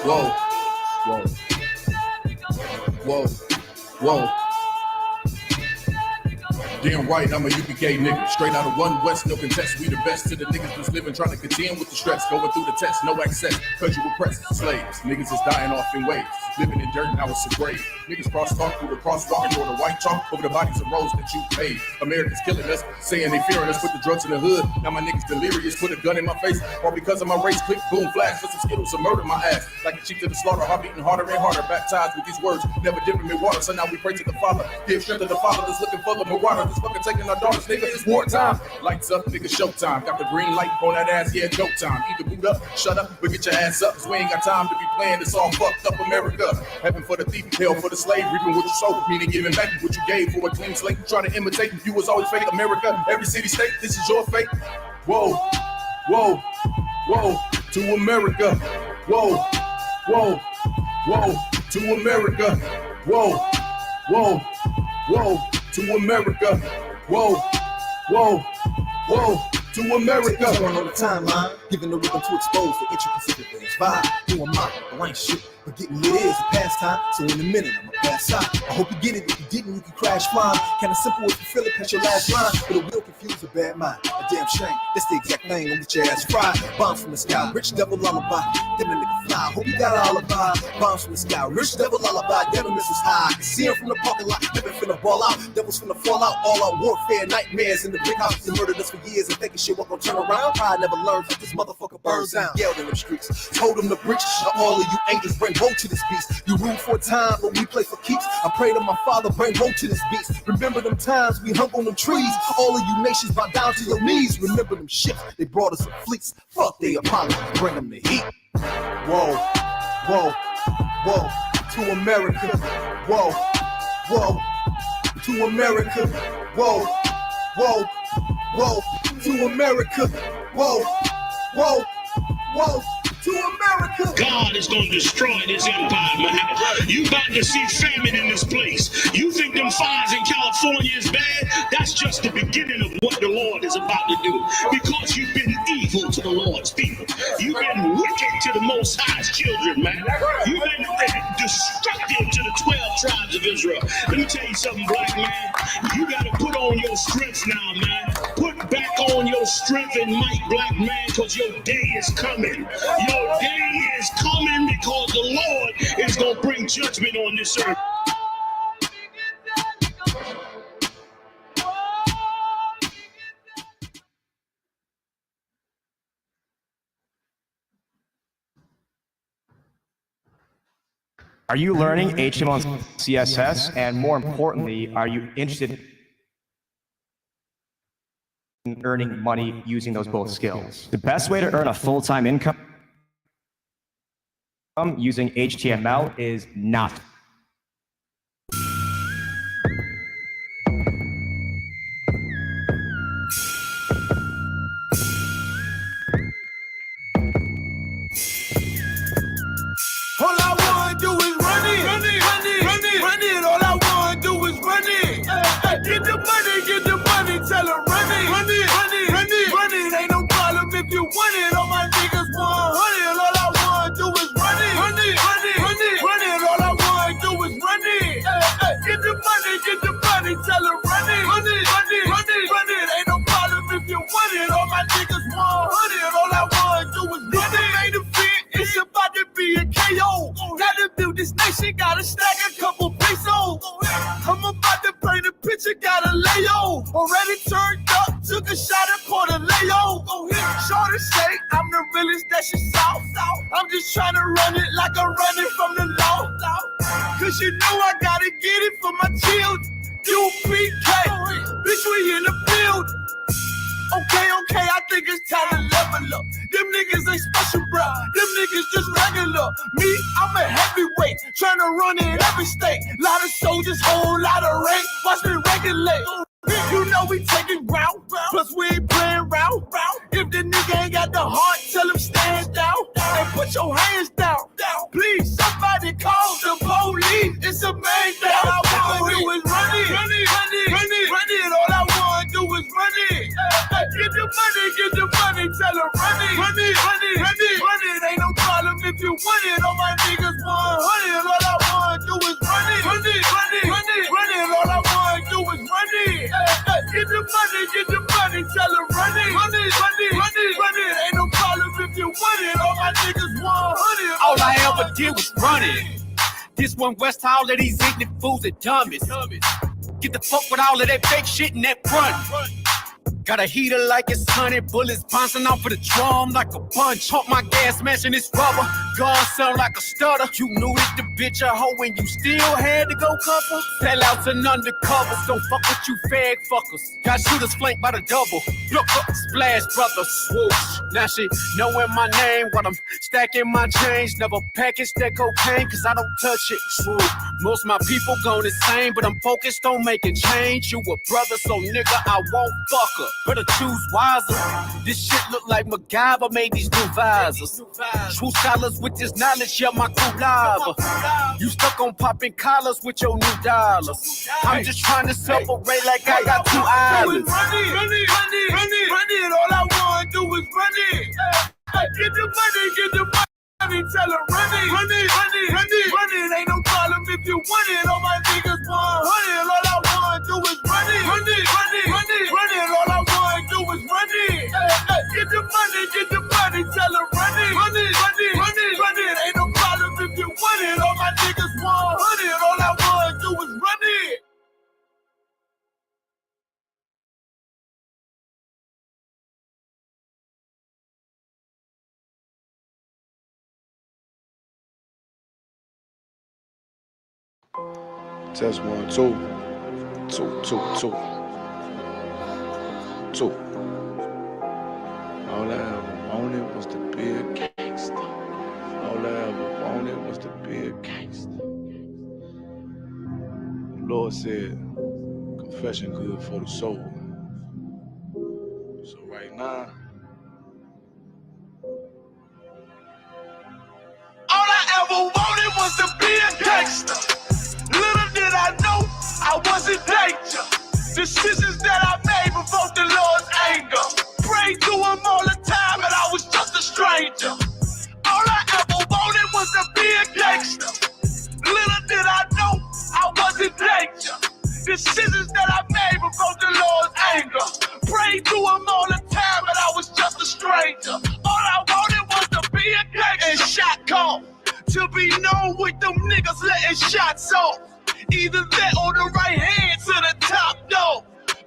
Whoa, whoa, whoa, whoa. Damn right, I'm a UPK nigga. Straight out of 1 West, no contest. We the best to the niggas that's living, trying to contend with the stress. Going through the test, no access, cause you oppressed slaves. Niggas is dying off in waves. Living in dirt, now it's a grave. Niggas cross-talk through the crosswalk and throw the white chalk over the bodies of roads that you paid. Americans killing us, saying they fearing us, put the drugs in the hood. Now my niggas delirious, put a gun in my face. All because of my race, click, boom, flash, for some Skittles to murder my ass. Like a sheep to the slaughter, heart beating harder and harder. Baptized with these words, never dipping in water. So now we pray to the Father, give strength to the Father that's looking for the water. That's fucking taking our daughters, nigga, it's wartime. Lights up, nigga, showtime. Got the green light on that ass, yeah, joke time. Either boot up, shut up, or get your ass up. Cause we ain't got time to be playing this all fucked up America. Heaven for the thief, hell for the slave. Reaping what you sow, meaning giving back what you gave for a clean slate. Trying to imitate, you was always fake. America, every city, state, this is your fate. Whoa, whoa, whoa, to America. Whoa, whoa, whoa, to America. Whoa, whoa, whoa, to America. Whoa, whoa, whoa, to America. On the timeline, giving the rhythm to expose the intricacies of things. Vibe, who am I? Oh, I ain't shit. But getting lit is a pastime, so in a minute I'ma pass out. I hope you get it. If you didn't, you can crash flying. Kinda simple if you feel it, catch your last line. But it will confuse a bad mind. A damn shame. That's the exact thing. Don't get your ass fried. Bombs from the sky, rich devil lullaby. Then a nigga fly. Hope you got an alibi. Bombs from the sky, rich devil lullaby. Devil misses high. I can see him from the parking lot. Never finna ball out. Devils finna fall out. All out warfare, nightmares in the big house. They murdered us for years and thinking shit won't turn around. Pride never learns. This motherfucker burns down. Yelled in them streets. Told them to breach. Now all of you angels bring woe to this beast. You rule for a time, but we play for keeps. I pray to my Father, bring woe to this beast. Remember them times we hung on them trees. All of you nations bow down to your knees. Remember them ships, they brought us some fleets. Fuck they Apollo, bring them the heat. Whoa, whoa, whoa, to America. Whoa, whoa, to America. Whoa, whoa, whoa, to America. Whoa, whoa, whoa. To America. God is going to destroy this empire, man. You about to see famine in this place. You think them fires in California is bad? That's just the beginning of what the Lord is about to do. Because you've been evil to the Lord's people. You've been wicked to the Most High's children, man. You've been destructive to the 12 tribes of Israel. Let me tell you something, black man. You got to put on your strength now, man. Put back on your strength and might, black man, because your day is coming. Your day is coming because the Lord is going to bring judgment on this earth. Are you learning HTML and CSS? And more importantly, are you interested in earning money using those both skills? The best way to earn a full-time income using HTML is not. All I wanna do is run it, run it, run it, run it, run it. All I wanna do is run it. Get the money, tell her run it, run it, run it, run it, run it. Ain't no problem if you want it. All my niggas 100. All I wanna do is run it, run it, run it, run it, run it. All I wanna do is run it. Get the money, tell her run it, run it, run it, run it, run it. Ain't no problem if you want it. All my niggas 100. All I wanna do is run it. Ain't a fit, it's about to be a KO. Gotta build this nation, gotta stack a couple pesos. I'm about to paint a picture, gotta lay on. Already turned up, took a shot at Portaleo. Shorty say I'm the realest that she saw. I'm just trying to run it like I'm running from the law. Cause you know I gotta get it for my children. UPK, bitch, we in the field. Okay, I think it's time to level up. Them niggas ain't special, bro. Them niggas just regular. Me, I'm a heavyweight, trying to run in every state. Lot of soldiers, whole lot of rank. Watch me regulate. You know we taking route, plus we ain't playing route. If the nigga ain't got the heart, tell him stand down and put your hands down. Please, somebody call the police. It's a man that all I wanna do is run it, run it, run it, run it, run it. All I wanna do is run it. Get the money, tell her run it, run it, run it, run it, run it. Ain't no problem if you want it. All my I ever did was running. This one West, all of these ignorant fools are dummies. Get the fuck with all of that fake shit in that front. Got a heater like it's 100 bullets bouncing off of the drum like a punch. Pump my gas, smashing this rubber. Gun sound like a stutter. You knew it, the bitch a hoe, and you still had to go cover. Sellouts and undercovers, don't fuck with you fag fuckers. Got shooters flanked by the double. Look up, splash brothers, swoosh. Now she knowing my name while I'm stacking my change. Never package that cocaine, cause I don't touch it. Smooth. Most of my people gone insane, but I'm focused on making change. You a brother, so nigga, I won't fuck her. Better choose wiser. This shit look like MacGyver made these new visors. True scholars with this knowledge, yeah, my crew lava. You stuck on popping collars with your new dollars. I'm just trying to separate like I got two islands. Run it, all I wanna do is run it. Get the money, tell her run it, ain't no problem if you want it. All my niggas 100, all I wanna do is run it, all I wanna do is run it. Get the money, tell her run it, ain't no problem if you want it. All my niggas 100, all I wanna do is run it. Test 1, 2. 2. All I ever wanted was to be a gangster. All I ever wanted was to be a gangster. The Lord said, confession good for the soul. So right now, all I ever wanted was to be a gangster. Little did I know I was in danger. Decisions that I made provoked the Lord's anger. Prayed to him all the time and I was just a stranger. All I ever wanted was to be a gangster. Little did I know I was in danger. Decisions that I made provoked the Lord's anger. Prayed to him all the time and I was just a stranger. All I wanted was to be a gangster. And shot call. To be known with them niggas letting shots off. Either that or the right hand to the top dog.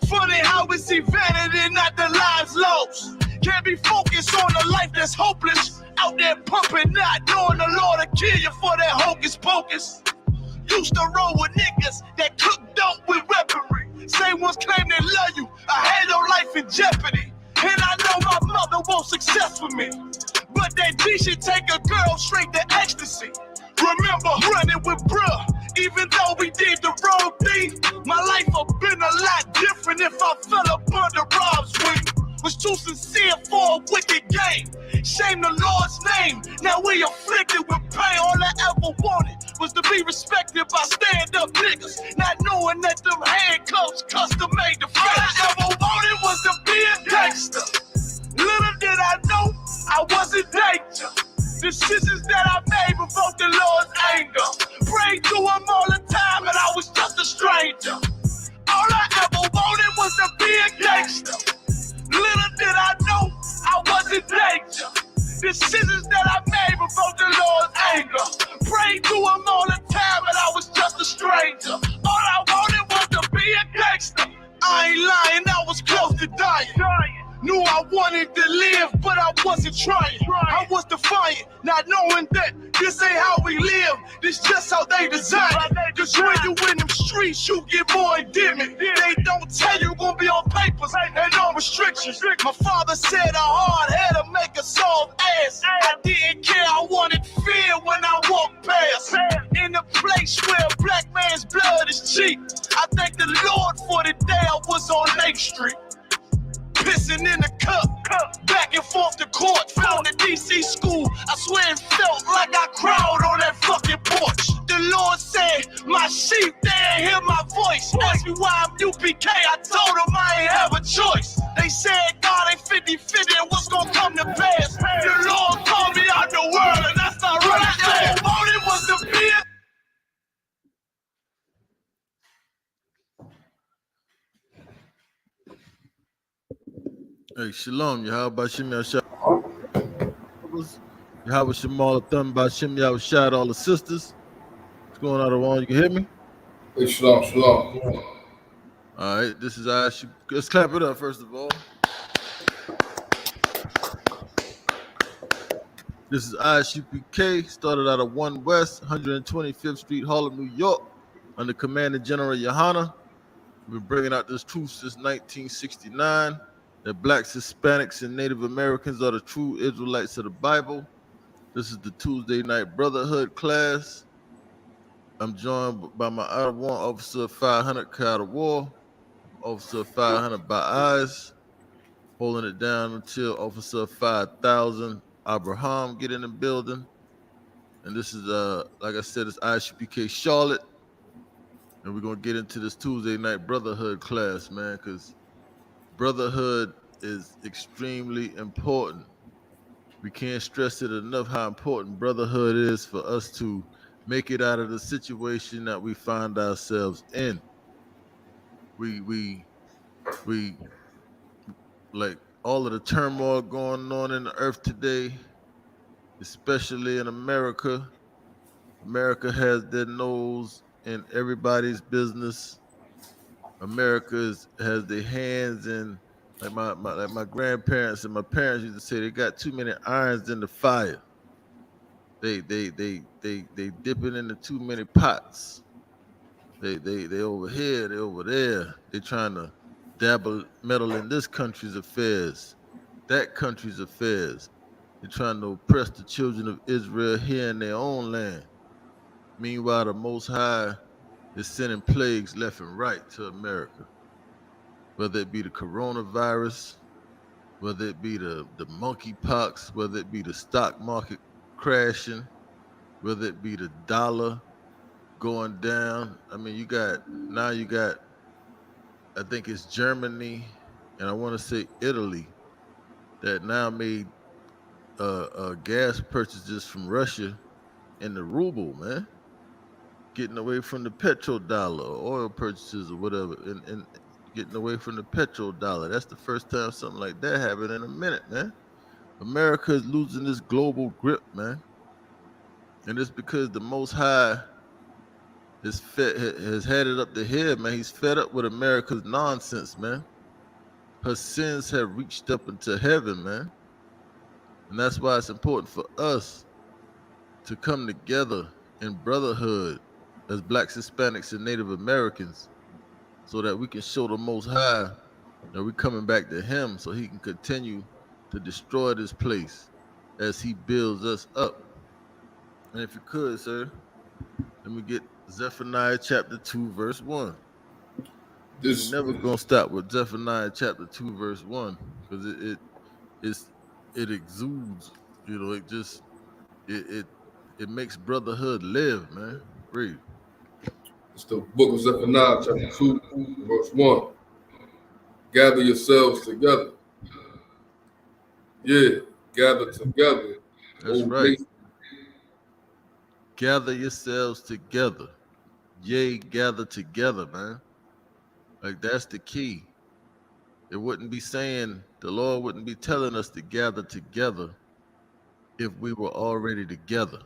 Funny how we see vanity, not the lives lost. Can't be focused on a life that's hopeless. Out there pumping, not knowing the Lord will kill you for that hocus pocus. Used to roll with niggas that cook dope with weaponry. Same ones claim they love you. I had your life in jeopardy. And I know my mother wants success with me. But that G should take a girl straight to ecstasy. Remember running with bruh, even though we did the wrong thing. My life would been a lot different if I fell up under Rob's wing. Was too sincere for a wicked game. Shame the Lord's name. Now we afflicted with pain. All I ever wanted was to be respected by stand-up niggas. Not knowing that them handcuffs custom made the face. All I ever wanted was to be a gangster. Little did I know I was in danger. Decisions that I made provoked the Lord's anger. Prayed to him all the time and I was just a stranger. All I ever wanted was to be a gangster. Little did I know I was in danger. Decisions that I made provoked the Lord's anger. Prayed to him all the time and I was just a stranger. All I wanted was to be a gangster. I ain't lying, I was close to dying. Knew I wanted to live, but I wasn't trying. I was defiant, not knowing that this ain't how we live. This just how they design it. Cause when you in them streets, you get more endemic. They don't tell you gonna be on papers and no restrictions. My father said a hard head to make a soft ass. I didn't care, I wanted fear when I walked past. In a place where a black man's blood is cheap. I thank the Lord for the day I was on Lake Street. Pissing in the cup, back and forth to court. Found the DC school, I swear it felt like I cried on that fucking porch. The Lord said, my sheep, they ain't hear my voice. Asked me why I'm UPK, I told them I ain't have a choice. They said God ain't 50-50 and what's gonna come to pass. The Lord called me out the world and that's not really fast. All I ever wanted was to be a Hey, Shalom, Yahweh Shem Yahshua. Yahweh Shemal Thumb by Shem Yahweh Shad, all the sisters. What's going on, Awan? You can hear me? Hey, shalom, shalom. All right, this is Isupk. Let's clap it up, first of all. This is Isupk, started out of 1 West, 125th Street, Harlem, New York, under Commander General Yohana. We've been bringing out this truth since 1969, that blacks, Hispanics, and Native Americans are the true Israelites of the Bible. This is the Tuesday night Brotherhood class. I'm joined by my N.W.O officer 500 Kyle War, officer 500 by eyes, holding it down until officer 5000 Abraham get in the building. And this is like I said, it's ISUPK Charlotte. And we're gonna get into this Tuesday night Brotherhood class, man, because Brotherhood is extremely important. We can't stress it enough how important brotherhood is for us to make it out of the situation that we find ourselves in. We like all of the turmoil going on in the earth today, especially in America. America has their nose in everybody's business. America has their hands in, like my grandparents and my parents used to say, they got too many irons in the fire. They dipping into too many pots. They over here, they over there. They trying to meddle in this country's affairs, that country's affairs. They're trying to oppress the children of Israel here in their own land. Meanwhile, the Most High is sending plagues left and right to America, whether it be the coronavirus, whether it be the monkeypox, whether it be the stock market crashing, whether it be the dollar going down. I mean, you got, I think it's Germany, and I want to say Italy, that now made gas purchases from Russia in the ruble, man. Getting away from the petrodollar or oil purchases or whatever, and getting away from the petrodollar. That's the first time something like that happened in a minute, man. America is losing this global grip, man. And it's because the Most High has had it up to here, man. He's fed up with America's nonsense, man. Her sins have reached up into heaven, man. And that's why it's important for us to come together in brotherhood as blacks, Hispanics, and Native Americans so that we can show the Most High that we're coming back to him so he can continue to destroy this place as he builds us up. And if you could, sir, let me get Zephaniah chapter 2, verse 1. We're never gonna stop with Zephaniah chapter 2, verse 1, because it exudes, it makes brotherhood live, man. Read. It's the book of Zephaniah, chapter 2, verse 1. Gather yourselves together. Yeah, gather together. That's right. Gather yourselves together. Yea, gather together, man. Like, that's the key. It wouldn't be saying, the Lord wouldn't be telling us to gather together if we were already together.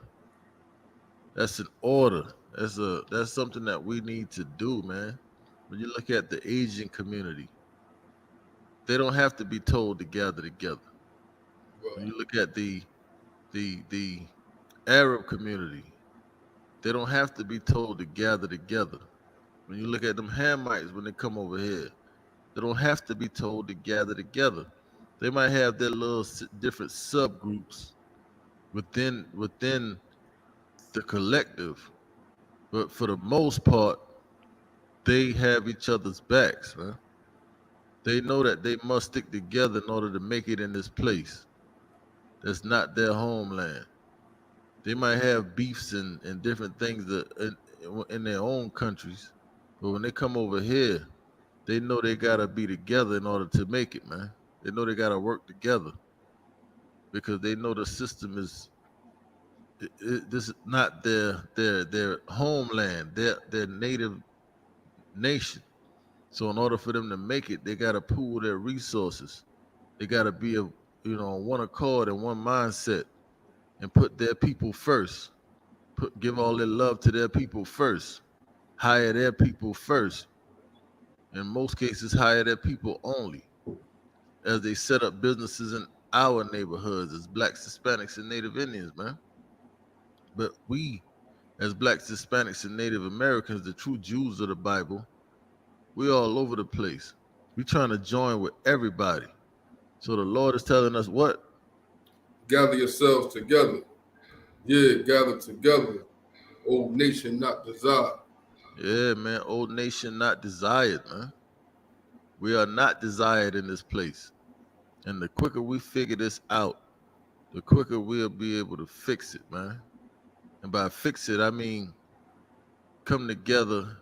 That's an order. That's something that we need to do, man. When you look at the Asian community, they don't have to be told to gather together. When you look at the Arab community, they don't have to be told to gather together. When you look at them Hamites when they come over here, they don't have to be told to gather together. They might have their little different subgroups within the collective, but for the most part, they have each other's backs, man. They know that they must stick together in order to make it in this place. That's not their homeland. They might have beefs and different things in their own countries, but when they come over here, they know they gotta be together in order to make it, man. They know they gotta work together because they know the system is. This is not their homeland, their native nation. So in order for them to make it, they gotta pool their resources. They gotta be on one accord and one mindset. and put their people first. Give all their love to their people first. Hire their people first. In most cases, hire their people only, as they set up businesses in our neighborhoods as Blacks, Hispanics, and Native Indians, man. But we, as Blacks, Hispanics, and Native Americans, the true Jews of the Bible, we all over the place. We trying to join with everybody. So the Lord is telling us what? Gather yourselves together. Yeah, gather together. Old nation not desired. Yeah, man, old nation not desired, man. We are not desired in this place. And the quicker we figure this out, the quicker we'll be able to fix it, man. And by fix it, I mean come together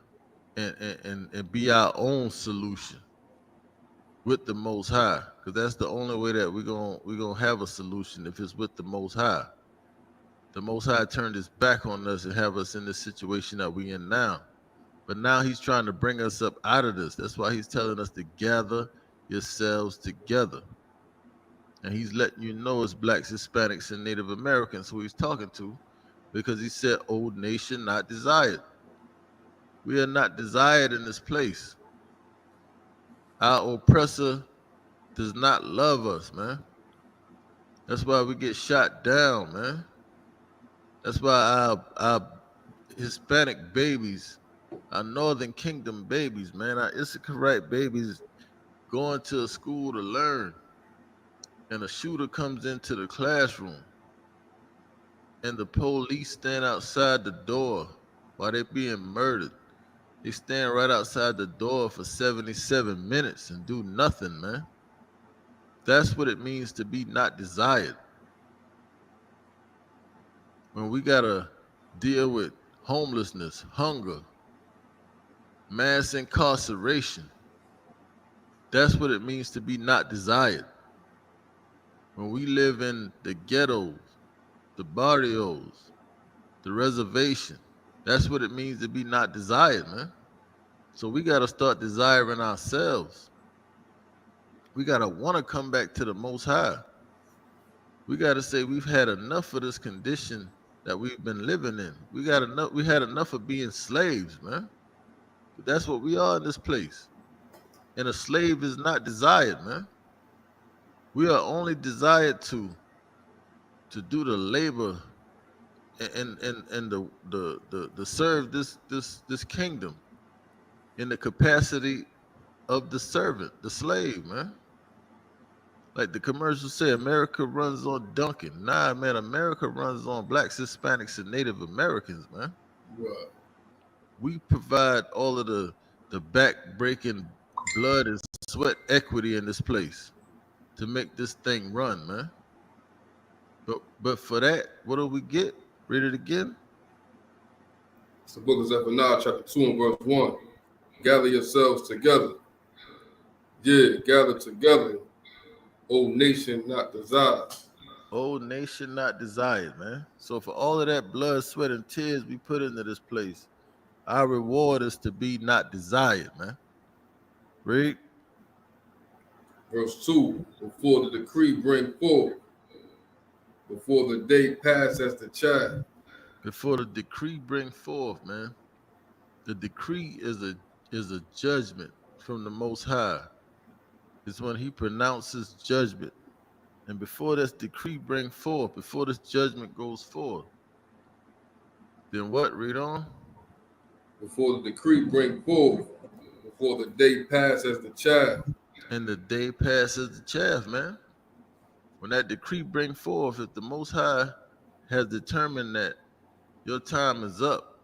and be our own solution with the Most High, because that's the only way that we're gonna have a solution, if it's with the Most High. The Most High turned his back on us and have us in this situation that we in now. But now he's trying to bring us up out of this. That's why he's telling us to gather yourselves together. And he's letting you know it's Blacks, Hispanics, and Native Americans who he's talking to, because he said, old nation not desired. We are not desired in this place. Our oppressor does not love us, man. That's why we get shot down, man. That's why our Hispanic babies, our Northern Kingdom babies, man, our Isupk babies going to a school to learn, and a shooter comes into the classroom, and the police stand outside the door while they're being murdered. They stand right outside the door for 77 minutes and do nothing, man. That's what it means to be not desired. When we gotta deal with homelessness, hunger, mass incarceration, that's what it means to be not desired. When we live in the ghettos, the barrios, the reservation, that's what it means to be not desired, man. So we gotta start desiring ourselves. We gotta want to come back to the Most High. We gotta say we've had enough of this condition that we've been living in. We had enough of being slaves, man. That's what we are in this place. And a slave is not desired, man. We are only desired to do the labor and the serve this kingdom in the capacity of the servant, the slave, man. Like the commercials say, America runs on Dunkin'. Nah, man, America runs on Blacks, Hispanics, and Native Americans, man. Right. We provide all of the back-breaking blood and sweat equity in this place to make this thing run, man. But for that, what do we get? Read it again. It's the book of Zephaniah, chapter 2 and verse 1. Gather yourselves together. Yeah, gather together. Old nation not desired. Old nation not desired, man. So for all of that blood, sweat, and tears we put into this place, our reward is to be not desired, man. Read. Verse 2. Before the decree bring forth, before the day pass as the child. Before the decree bring forth, man. The decree is a judgment from the Most High. It's when he pronounces judgment. And before this decree bring forth, before this judgment goes forth, then what? Read on. Before the decree bring forth, before the day pass as the child. And the day passes the chaff, man. When that decree bring forth, if the Most High has determined that your time is up,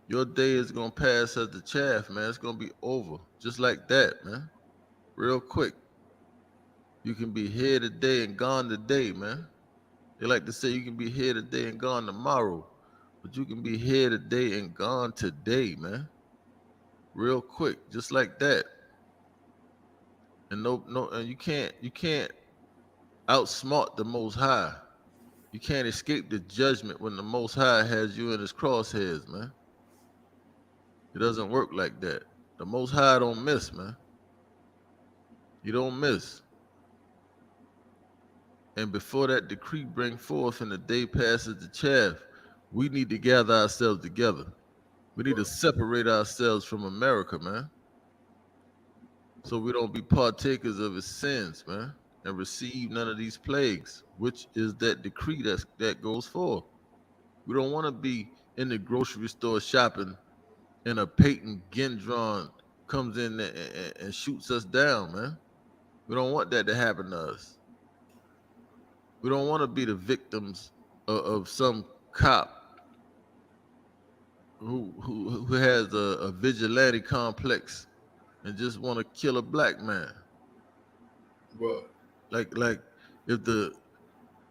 your day is going to pass as the chaff, man. It's going to be over. Just like that, man. Real quick. You can be here today and gone today, man. They like to say you can be here today and gone tomorrow. But you can be here today and gone today, man. Real quick. Just like that. And and you can't outsmart the Most High. You can't escape the judgment when the Most High has you in his crosshairs, man. It doesn't work like that. The Most High don't miss, man. You don't miss. And before that decree bring forth and the day passes the chaff, we need to gather ourselves together. We need to separate ourselves from America, man. So we don't be partakers of his sins, man, and receive none of these plagues, which is that decree that goes forth. We don't want to be in the grocery store shopping and a Peyton Gendron comes in and shoots us down, man. We don't want that to happen to us. We don't want to be the victims of some cop who has a vigilante complex and just want to kill a black man. Right. Like if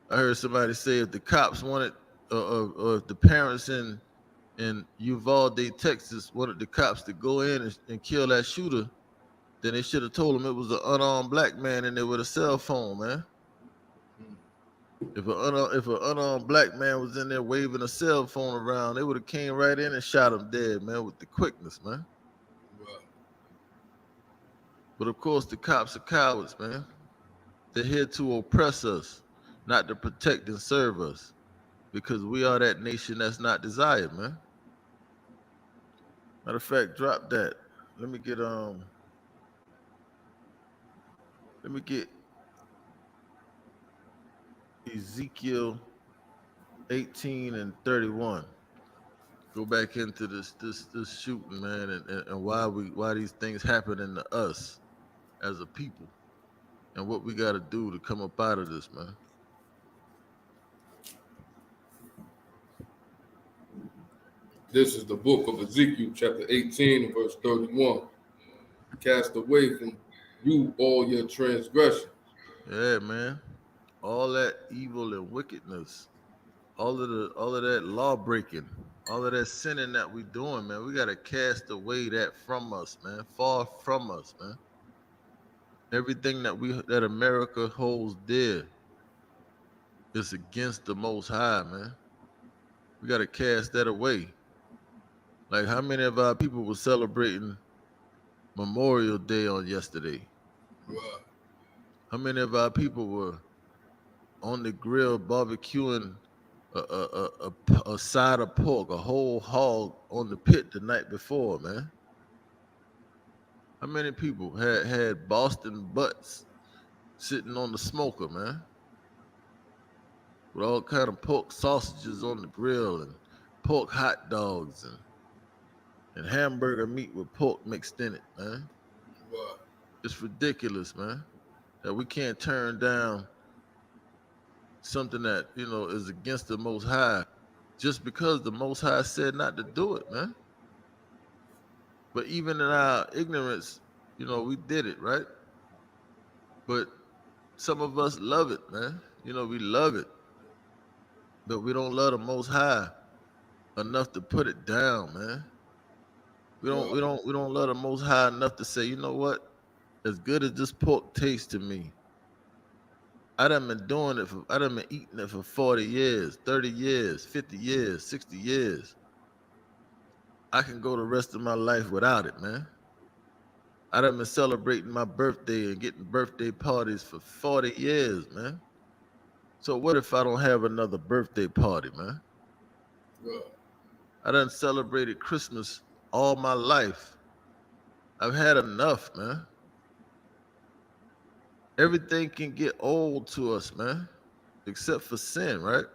I heard somebody say if the cops wanted or if the parents in Uvalde, Texas wanted the cops to go in and kill that shooter, then they should have told him it was an unarmed black man in there with a cell phone, man. If an unarmed black man was in there waving a cell phone around, they would have came right in and shot him dead, man, with the quickness, man. Right. But of course, the cops are cowards, man. They're here to oppress us, not to protect and serve us, because we are that nation that's not desired, man. Matter of fact, drop that. Let me get Ezekiel 18 and 31. Go back into this shooting, man, and why these things happening to us as a people, and what we got to do to come up out of this, man. This is the book of Ezekiel, chapter 18, and verse 31. Cast away from you all your transgressions. Yeah, man. All that evil and wickedness, all of that law breaking, all of that sinning that we doing, man. We gotta cast away that from us, man. Far from us, man. Everything that America holds dear is against the Most High, man. We gotta cast that away. Like, how many of our people were celebrating Memorial Day on yesterday? Right. How many of our people were on the grill barbecuing a side of pork, a whole hog on the pit the night before, man? How many people had Boston butts sitting on the smoker, man, with all kind of pork sausages on the grill and pork hot dogs and hamburger meat with pork mixed in it, man? Right. It's ridiculous, man, that we can't turn down something that, is against the Most High just because the Most High said not to do it, man. But even in our ignorance, we did it, right? But some of us love it, man. We love it. But we don't love the Most High enough to put it down, man. We don't love the Most High enough to say, you know what? As good as this pork tastes to me, I done been eating it for 40 years, 30 years, 50 years, 60 years. I can go the rest of my life without it, man. I done been celebrating my birthday and getting birthday parties for 40 years, man. So what if I don't have another birthday party, man? Right. I done celebrated Christmas all my life. I've had enough, man. Everything can get old to us, man, except for sin, right?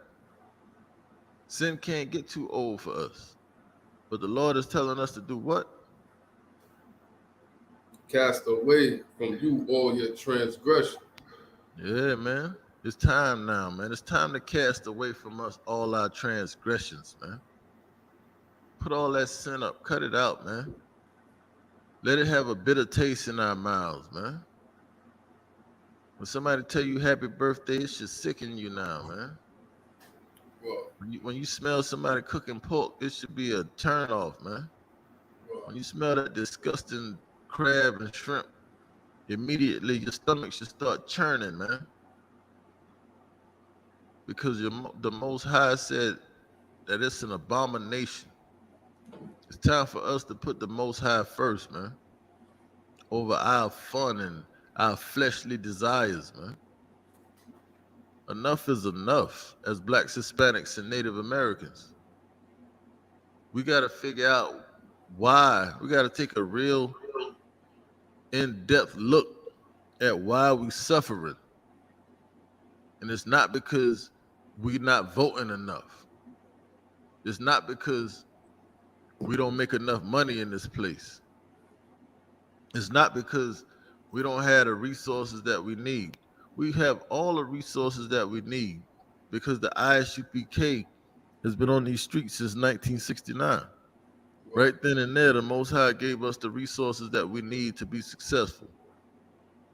Sin can't get too old for us. But the Lord is telling us to do what? Cast away from you all your transgressions. Yeah, man. It's time now, man. It's time to cast away from us all our transgressions, man. Put all that sin up. Cut it out, man. Let it have a bitter taste in our mouths, man. When somebody tell you happy birthday, it should sicken you now, man. Right. When you smell somebody cooking pork, it should be a turn off, man. Right. When you smell that disgusting crab and shrimp, immediately your stomach should start churning, man. Because the Most High said that it's an abomination. It's time for us to put the Most High first, man, over our fun and our fleshly desires, man. Enough is enough as Blacks, Hispanics, and Native Americans. We got to figure out why. We got to take a real in-depth look at why we suffering. And it's not because we're not voting enough. It's not because we don't make enough money in this place. It's not because we don't have the resources that we need. We have all the resources that we need because the Isupk has been on these streets since 1969. Right then and there, the Most High gave us the resources that we need to be successful.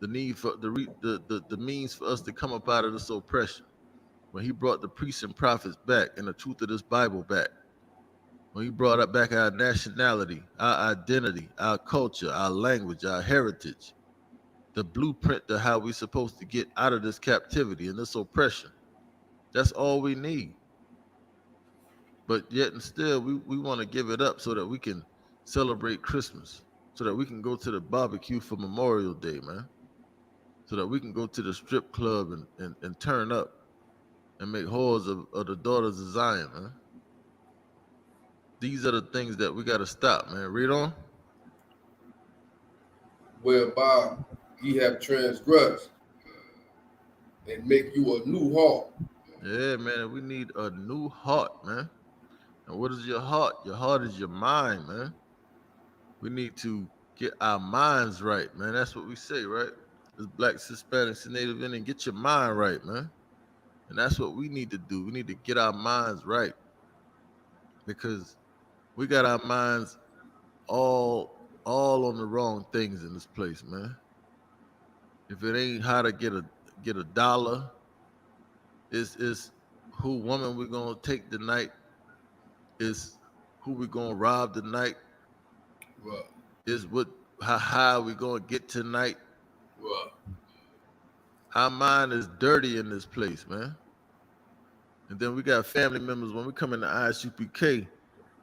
The need for the means for us to come up out of this oppression. When he brought the priests and prophets back and the truth of this Bible back. When he brought up back our nationality, our identity, our culture, our language, our heritage, the blueprint to how we're supposed to get out of this captivity and this oppression. That's all we need. But yet and still, we want to give it up so that we can celebrate Christmas, so that we can go to the barbecue for Memorial Day, man, so that we can go to the strip club and turn up and make whores of the daughters of Zion, man. These are the things that we got to stop, man. Read on. Whereby ye have transgressed and make you a new heart. Yeah, man, we need a new heart, man. And what is your heart? Your heart is your mind, man. We need to get our minds right, man. That's what we say, right? As Blacks, Hispanics, and Native Indians, get your mind right, man. And that's what we need to do. We need to get our minds right because we got our minds all on the wrong things in this place, man. If it ain't how to get a dollar, it's who woman we're gonna take tonight, is who we're gonna rob tonight, Right. is how high we gonna get tonight. Right. Our mind is dirty in this place, man. And then we got family members when we come into Isupk,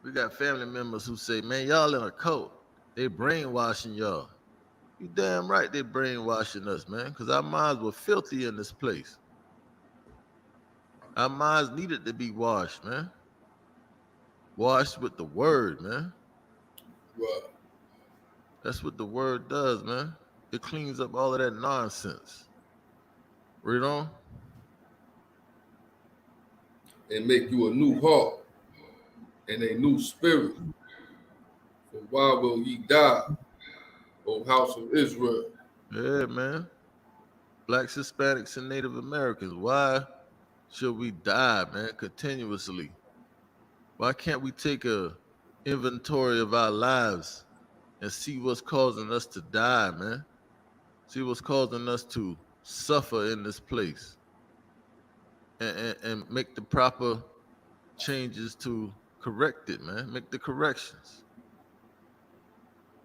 we got family members who say, man, y'all in a cult. They brainwashing y'all. You damn right they brainwashing us, man, because our minds were filthy in this place. Our minds needed to be washed, man. Washed with the word, man. Right. That's what the word does, man. It cleans up all of that nonsense. Read on. And make you a new heart and a new spirit. For why will ye die, O house of Israel? Yeah, man. Blacks, Hispanics, and Native Americans. Why should we die, man, continuously? Why can't we take a inventory of our lives and see what's causing us to die, man? See what's causing us to suffer in this place and make the proper changes to correct it, man. Make the corrections.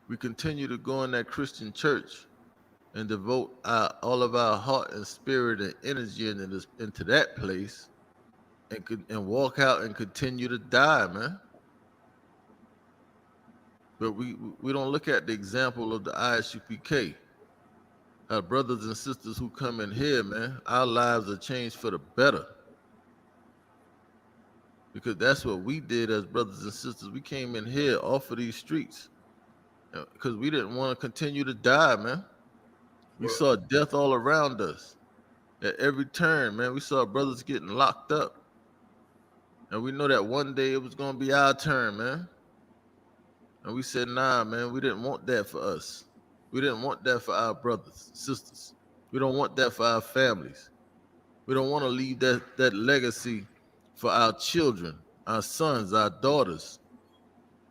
We continue to go in that Christian church and devote all of our heart and spirit and energy into that place and walk out and continue to die, man. But we don't look at the example of the Isupk. Our brothers and sisters who come in here, man, our lives are changed for the better. Because that's what we did as brothers and sisters. We came in here off of these streets because we didn't want to continue to die, man. We saw death all around us. At every turn, man, we saw brothers getting locked up. And we know that one day it was going to be our turn, man. And we said, nah, man, we didn't want that for us. We didn't want that for our brothers, sisters. We don't want that for our families. We don't want to leave that legacy for our children, our sons, our daughters.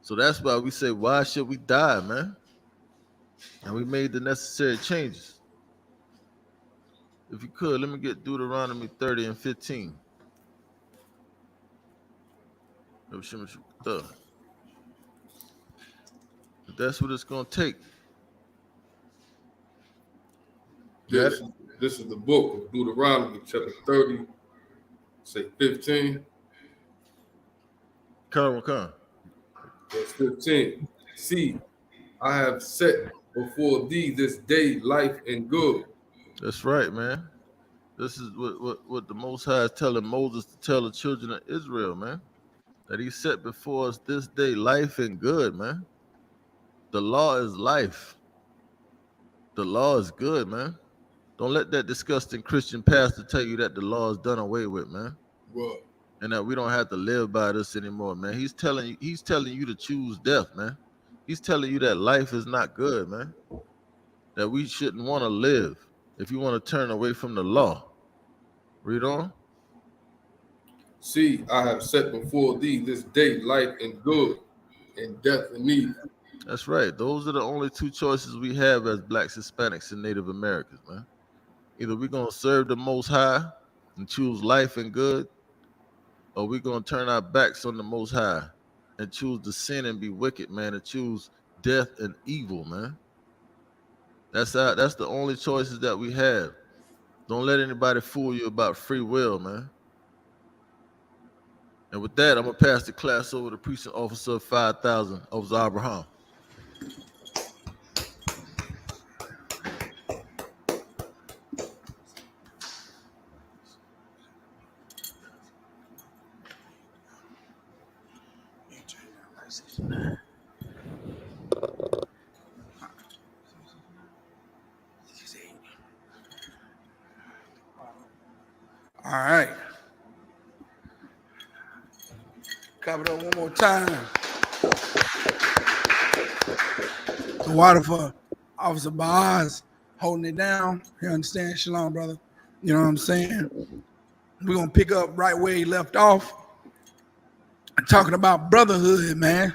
So that's why we say, why should we die, man? And we made the necessary changes. If you could, let me get Deuteronomy 30 and 15. That's what it's going to take. This is the book of Deuteronomy, chapter 30, say 15. Come. Verse 15. See, I have set before thee this day life and good. That's right, man. This is what the Most High is telling Moses to tell the children of Israel, man. That he set before us this day life and good, man. The law is life. The law is good, man. Don't let that disgusting Christian pastor tell you that the law is done away with, man. What? And that we don't have to live by this anymore, man. He's telling you to choose death, man. He's telling you that life is not good, man. That we shouldn't want to live if you want to turn away from the law. Read on. See, I have set before thee this day life and good, and death and evil. That's right. Those are the only two choices we have as Blacks, Hispanics, and Native Americans, man. Either we're going to serve the Most High and choose life and good, or we're going to turn our backs on the Most High and choose to sin and be wicked, man, and choose death and evil, man. That's the only choices that we have. Don't let anybody fool you about free will, man. And with that, I'm going to pass the class over to Precinct Officer 5000, Officer Abraham. All right. Cover it up one more time. The water for Officer Baaz holding it down. You understand? Shalom, brother. You know what I'm saying? We're going to pick up right where he left off. Talking about brotherhood, man.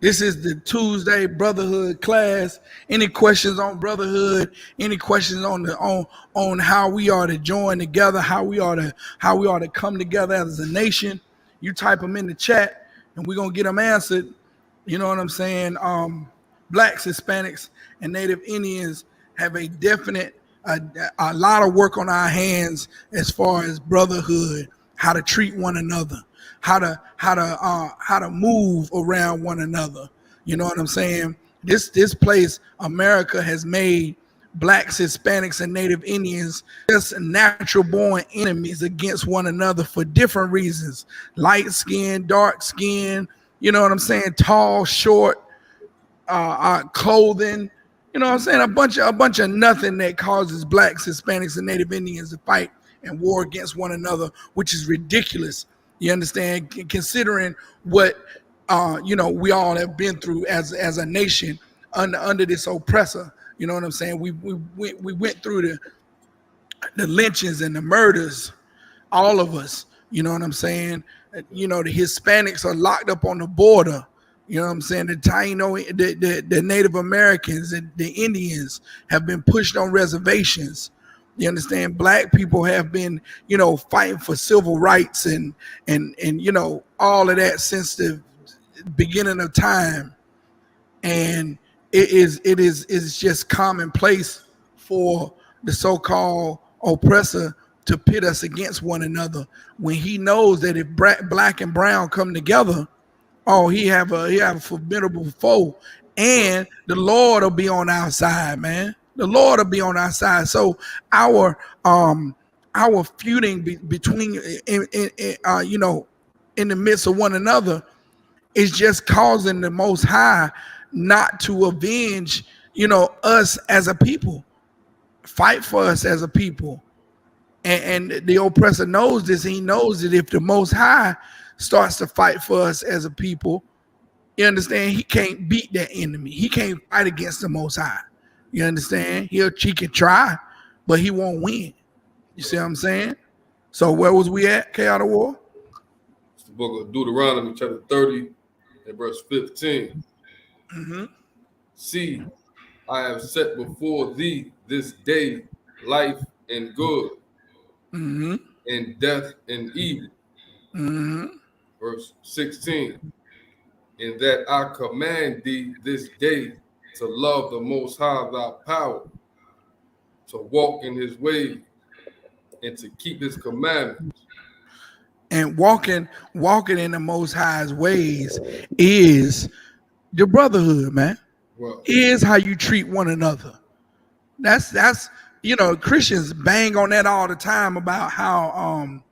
This is the Tuesday Brotherhood class. Any questions on brotherhood? Any questions on how we are to join together? How we are to come together as a nation? You type them in the chat, and we're gonna get them answered. You know what I'm saying? Blacks, Hispanics, and Native Indians have a definite a lot of work on our hands as far as brotherhood, how to treat one another, how to move around one another. You know what I'm saying? This place, America, has made Blacks, Hispanics, and Native Indians just natural born enemies against one another for different reasons. Light skin, dark skin, you know what I'm saying? Tall, short, clothing, you know what I'm saying? A bunch of nothing that causes Blacks, Hispanics, and Native Indians to fight and war against one another, which is ridiculous. You understand? Considering what we all have been through as a nation under this oppressor. You know what I'm saying? We went through the lynchings and the murders, all of us. You know what I'm saying? You know, the Hispanics are locked up on the border. You know what I'm saying? The Taino, the Native Americans and the Indians have been pushed on reservations. You understand? Black people have been, fighting for civil rights and all of that since the beginning of time. And it is just commonplace for the so-called oppressor to pit us against one another when he knows that if black and brown come together, he have a formidable foe, and the Lord will be on our side, man. The Lord will be on our side. So our feuding between in the midst of one another is just causing the Most High not to avenge us as a people, fight for us as a people. And the oppressor knows this. He knows that if the Most High starts to fight for us as a people, you understand, he can't beat that enemy. He can't fight against the Most High. You understand? He can try, but he won't win. You see what I'm saying? So where was we at, Chaos of War? It's the book of Deuteronomy, chapter 30, and verse 15. Mm-hmm. See, I have set before thee this day life and good, mm-hmm. and death and evil. Mm-hmm. Verse 16. In that I command thee this day to love the Most High thy power, to walk in his ways, and to keep his commandments. And walking in the Most High's ways is the brotherhood, man. Well, Is how you treat one another. That's you know, Christians bang on that all the time about how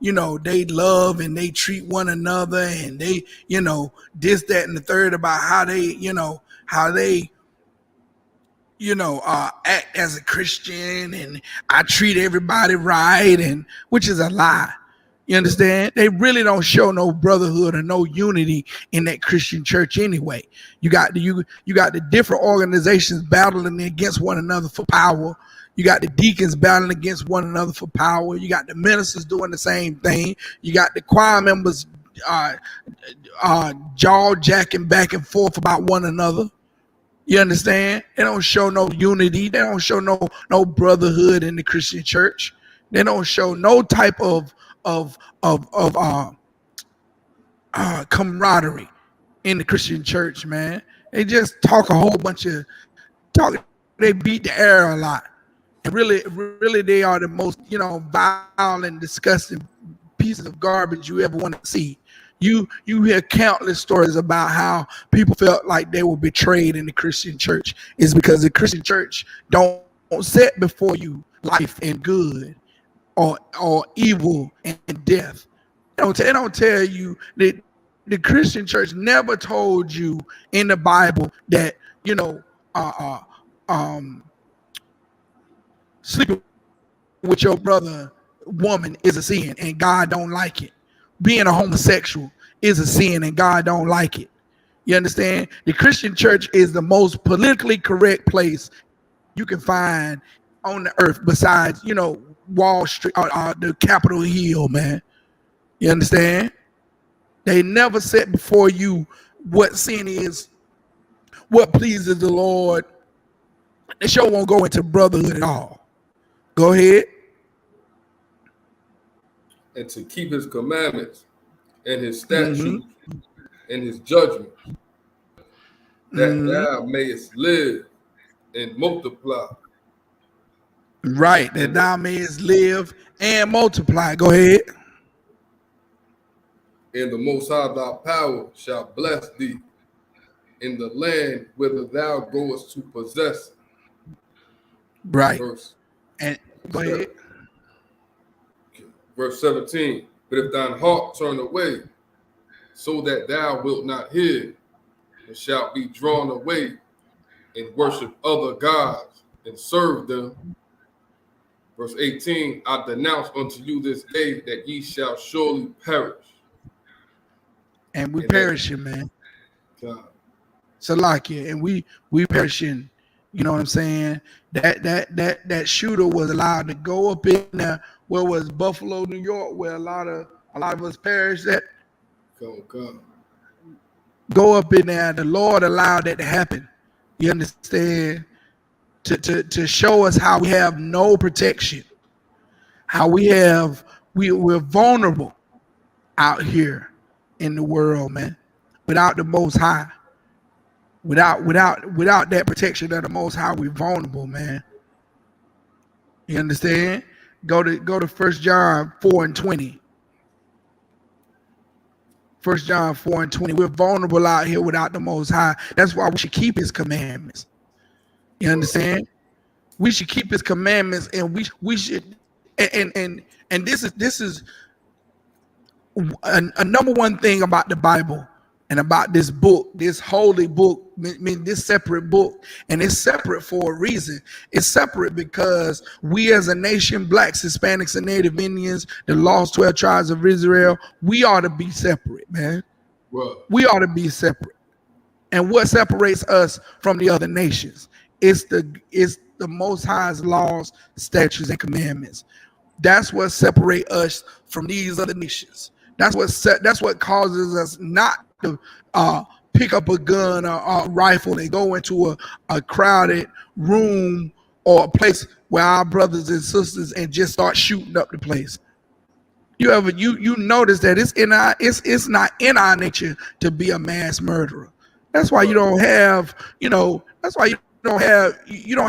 you know they love and they treat one another and they, you know, this, that, and the third, about how they, act as a Christian, and I treat everybody right, and which is a lie. You understand? They really don't show no brotherhood or no unity in that Christian church anyway. You got the different organizations battling against one another for power. You got the deacons battling against one another for power. You got the ministers doing the same thing. You got the choir members jaw jacking back and forth about one another. You understand? They don't show no unity. They don't show no brotherhood in the Christian church. They don't show no type of camaraderie in the Christian church, man. They just talk a whole bunch of talk. They beat the air a lot. And really, they are the most, you know, vile and disgusting pieces of garbage you ever want to see. You hear countless stories about how people felt like they were betrayed in the Christian church. It's because the Christian church don't set before you life and good or evil and death. They don't tell you that the Christian church never told you in the Bible that, you know, sleeping with your brother woman is a sin and God don't like it. Being a homosexual is a sin and God don't like it. You understand? The Christian church is the most politically correct place you can find on the earth besides, you know, Wall Street, the Capitol Hill, man. You understand? They never set before you what sin is, what pleases the Lord. They sure won't go into brotherhood at all. Go ahead. And to keep his commandments and his statutes and his judgments, that thou mayest live and multiply. Right, that thou mayest live and multiply. Go ahead. And the Most High thy power shall bless thee in the land whither thou goest to possess it. Right. Go ahead. Verse 17. But if thine heart turn away, so that thou wilt not hear, and shalt be drawn away and worship other gods and serve them. Verse 18. I denounce unto you this day that ye shall surely perish. And we perishing, man. God. Salakia, and we perishing. You know what I'm saying? That shooter was allowed to go up in there. Where was Buffalo, New York, where a lot of us perished at? Go up in there. The Lord allowed that to happen. You understand? To show us how we have no protection, how we're vulnerable out here in the world, man, without the Most High, without that protection of the Most High, we're vulnerable, man. You understand? Go to 1 John 4:20. 1 John 4:20. We're vulnerable out here without the Most High. That's why we should keep His commandments. You understand? We should keep His commandments, and we should, and this is a number one thing about the Bible and about this book, this holy book, this separate book, and it's separate for a reason. It's separate because we as a nation, blacks, Hispanics, and Native Indians, the lost 12 tribes of Israel, we ought to be separate, man. Well, we ought to be separate. And what separates us from the other nations? It's the Most High's laws, statutes, and commandments. That's what separates us from these other nations. That's what causes us not to pick up a gun or a rifle and go into a crowded room or a place where our brothers and sisters and just start shooting up the place. You notice that it's not in our nature to be a mass murderer. That's why you don't have, that's why you don't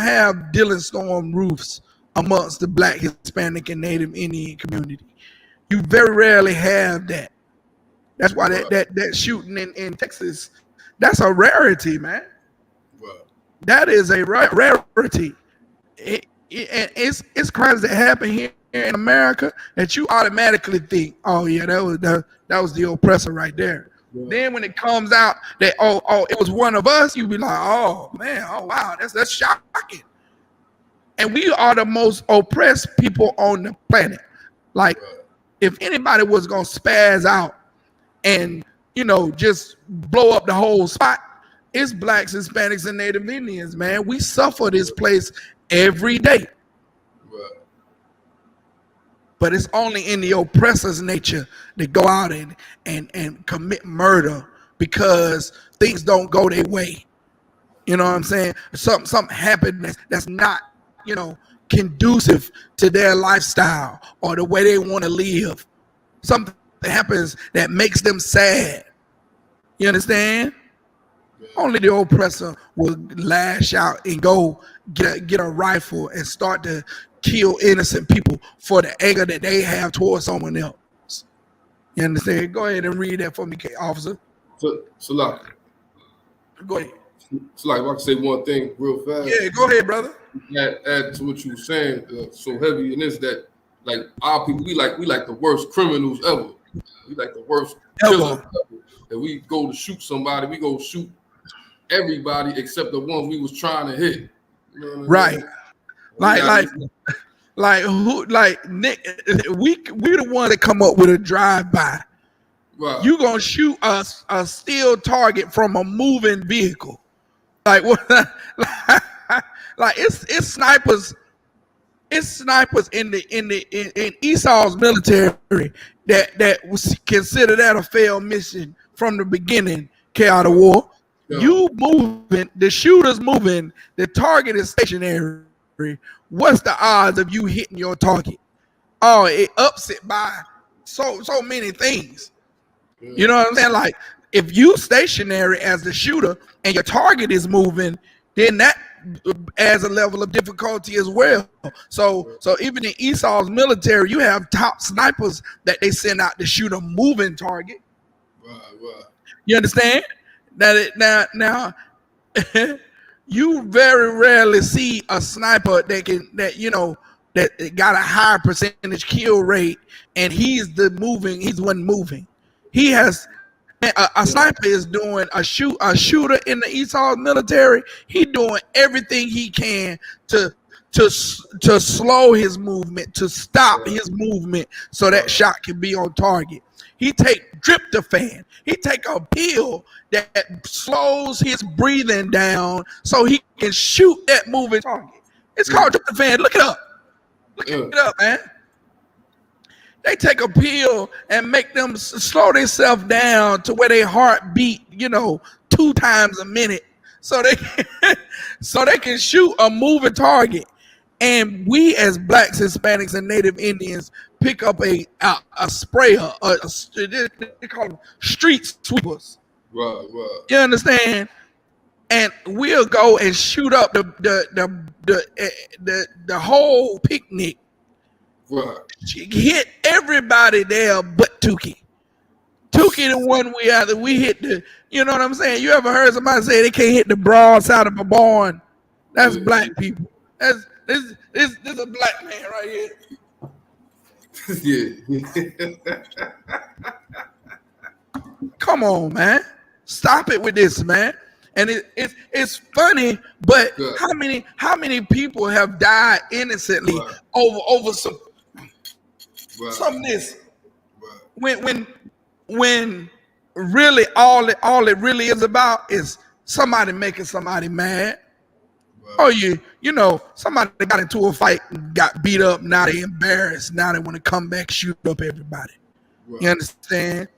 have Dylan Storm roofs amongst the Black, Hispanic, and Native Indian community. You very rarely have that. That's why that shooting in Texas, that's a rarity, man. That is a rarity. And it's crimes that happen here in America that you automatically think, oh yeah, that was the oppressor right there. Yeah. Then when it comes out that oh it was one of us, you be like, oh man, oh wow, that's shocking. And we are the most oppressed people on the planet. Like, if anybody was gonna spaz out and just blow up the whole spot, it's blacks, Hispanics, and Native Indians, man. We suffer this place every day. But it's only in the oppressor's nature to go out and commit murder because things don't go their way. You know what I'm saying? Something happened that's not, conducive to their lifestyle or the way they want to live. Something happens that makes them sad. You understand? Only the oppressor will lash out and go get a rifle and start to kill innocent people for the anger that they have towards someone else. You understand? Go ahead and read that for me, officer. So like, go ahead. So like, if I can say one thing real fast. Yeah, go ahead, brother. Add to what you were saying, so heavy in this that like our people, we like the worst criminals ever. We like the worst killers ever. And we go to shoot somebody, we go shoot everybody except the ones we was trying to hit. You know what I mean? Like Nick, we the one that come up with a drive-by. Right. You gonna shoot a steel target from a moving vehicle? Like what? Like it's snipers. It's snipers in Esau's military that was considered that a failed mission from the beginning. N.W.O. Yeah. You moving, the shooter's moving, the target is stationary. What's the odds of you hitting your target? Oh, it ups it by so many things. Yeah. You know what I'm saying? Like if you stationary as the shooter and your target is moving, then that adds a level of difficulty as well. So even in Esau's military, you have top snipers that they send out to shoot a moving target. Right. You understand? Now you very rarely see a sniper that got a higher percentage kill rate, and he's the one moving. He has a sniper is doing a shooter in the Esau military. He doing everything he can to slow his movement, to stop his movement, so that shot can be on target. He take tryptophan. He take a pill that slows his breathing down so he can shoot that moving target. It's called tryptophan. Look it up. Look it up, man. They take a pill and make them slow themselves down to where their heart beat, 2 times a minute, so they can shoot a moving target. And we as blacks, Hispanics, and Native Indians pick up a sprayer, they call them street sweepers. Right. You understand? And we'll go and shoot up the whole picnic. Right. Hit everybody there but Tukey. Tukey the one we hit the, you know what I'm saying? You ever heard somebody say they can't hit the broadside of a barn? That's black people. This is a black man right here. Yeah. Come on, man. Stop it with this, man. And it's funny, but how many people have died innocently over some of this? When really all it really is about is somebody making somebody mad. Oh, somebody got into a fight and got beat up. Now they embarrassed. Now they want to come back, shoot up everybody. Right. You understand?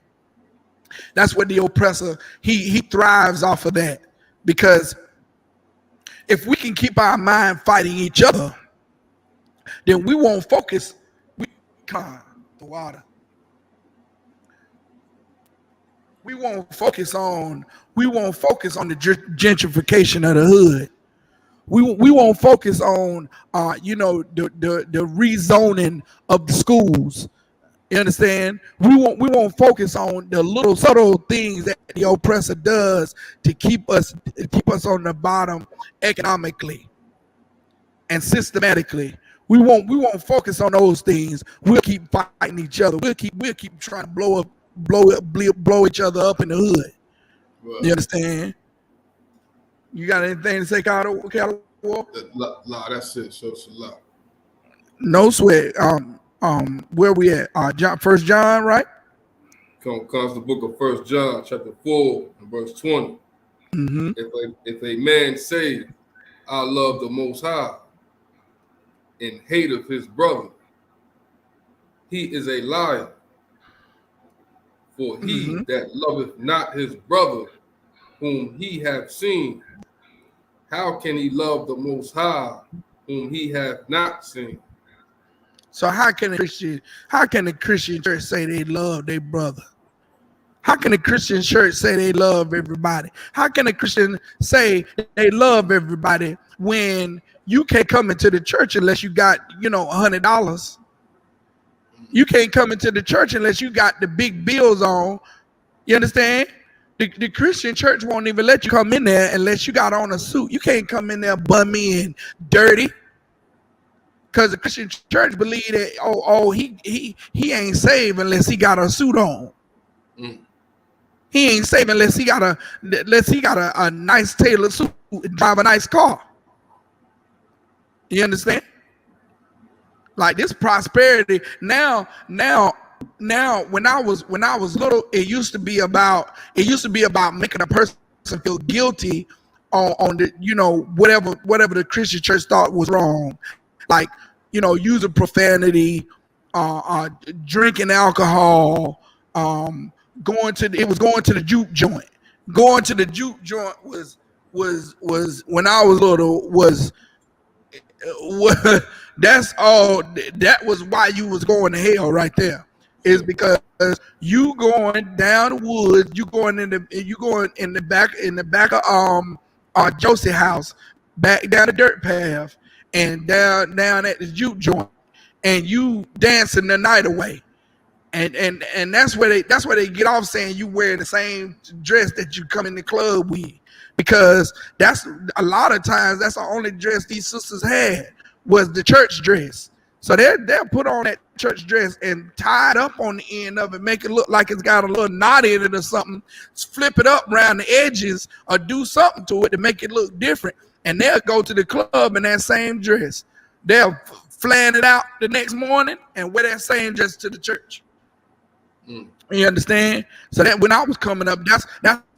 That's what the oppressor, he thrives off of that. Because if we can keep our mind fighting each other, then we won't focus. The water. We won't focus on the gentrification of the hood. We won't focus on the rezoning of the schools. You understand? We won't focus on the little subtle things that the oppressor does to keep us on the bottom economically. and systematically. We won't focus on those things. We'll keep fighting each other. We'll keep trying to blow each other up in the hood. Right. You understand? You got anything to say, Carter? Nah, that's it. So it's a lot. No sweat. Where we at? First John, right? Comes the book of 1 John, chapter 4, and verse 20. Mm-hmm. If a man say, I love the Most High, and hateth his brother, he is a liar. For he that loveth not his brother, whom he hath seen, how can he love the Most High, whom he hath not seen? So how can the Christian church say they love their brother? How can the Christian church say they love everybody? How can a Christian say they love everybody when you can't come into the church unless you got, $100? You can't come into the church unless you got the big bills on. You understand? The Christian church won't even let you come in there unless you got on a suit. You can't come in there bummy and dirty. Because the Christian church believe that he ain't saved unless he got a suit on. He ain't saved unless he got a nice tailored suit and drive a nice car. You understand? Like this prosperity now when I was little, it used to be about making a person feel guilty on the whatever the Christian church thought was wrong. Like, using profanity, drinking alcohol, going to the juke joint. Going to the juke joint was when I was little was that's all. That was why you was going to hell right there. Is because you going down the woods, you going in the back of Joseph house, back down the dirt path, and down at the juke joint, and you dancing the night away, and that's where they get off saying you wearing the same dress that you come in the club with, because that's a lot of times that's the only dress these sisters had was the church dress. So they'll put on that church dress and tie it up on the end of it, make it look like it's got a little knot in it or something, flip it up around the edges or do something to it to make it look different. And they'll go to the club in that same dress. They'll flan it out the next morning and wear that same dress to the church. You understand? So that when I was coming up, that's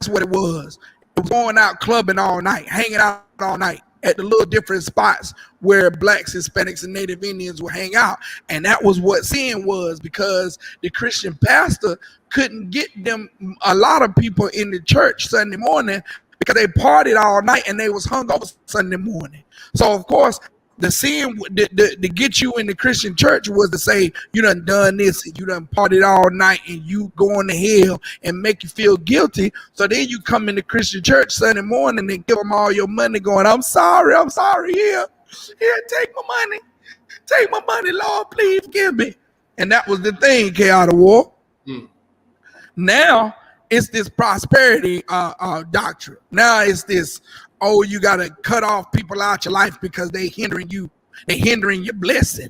what it was. It was going out clubbing all night, hanging out all night at the little different spots where blacks, Hispanics, and Native Indians would hang out. And that was what sin was, because the Christian pastor couldn't get them, a lot of people in the church Sunday morning, because they partied all night and they was hungover Sunday morning. So of course, the sin to get you in the Christian church was to say, you done this, and you done partied all night, and you going to hell, and make you feel guilty. So then you come in the Christian church Sunday morning and give them all your money going, I'm sorry, here, take my money, Lord, please give me. And that was the thing, N.W.O. Now, it's this prosperity doctrine. Now it's this, you got to cut off people out your life because they hindering you. They hindering your blessing.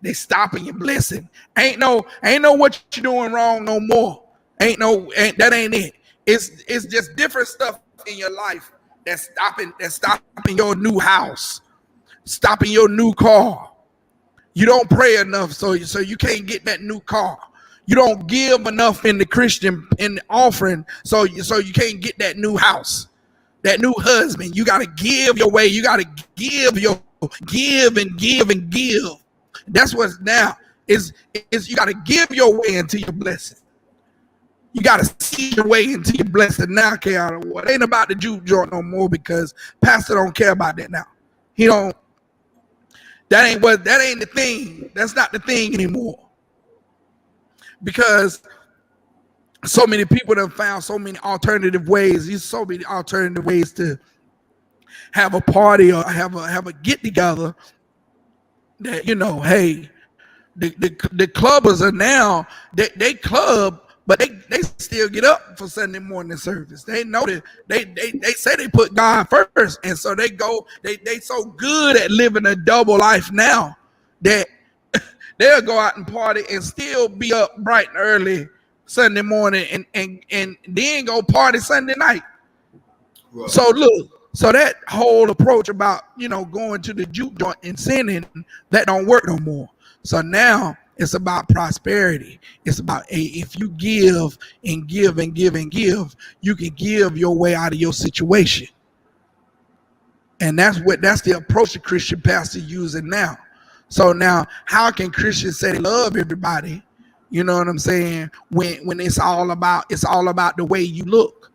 They stopping your blessing. Ain't no what you're doing wrong no more. That ain't it. It's just different stuff in your life that's stopping your new house, stopping your new car. You don't pray enough, so you can't get that new car. You don't give enough in the offering, so you can't get that new house, that new husband. You gotta give your way. You gotta give and give. That's what's now is you gotta give your way into your blessing. You gotta see your way into your blessing now, N.W.O. It ain't about the juke joint no more, because pastor don't care about that now. He don't. That ain't the thing. That's not the thing anymore. Because so many people have found so many alternative ways. There's so many alternative ways to have a party or have a get together. That the clubbers are now they club, but they still still get up for Sunday morning service. They know that they say they put God first, and so they so good at living a double life now that they'll go out and party and still be up bright and early Sunday morning and then go party Sunday night. Right. So look, so that whole approach about, you know, going to the juke joint and sinning, that don't work no more. So now it's about prosperity. It's about, if you give and give and give and give, you can give your way out of your situation. And that's the approach the Christian pastor using now. So now, how can Christians say they love everybody? You know what I'm saying? When it's all about the way you look.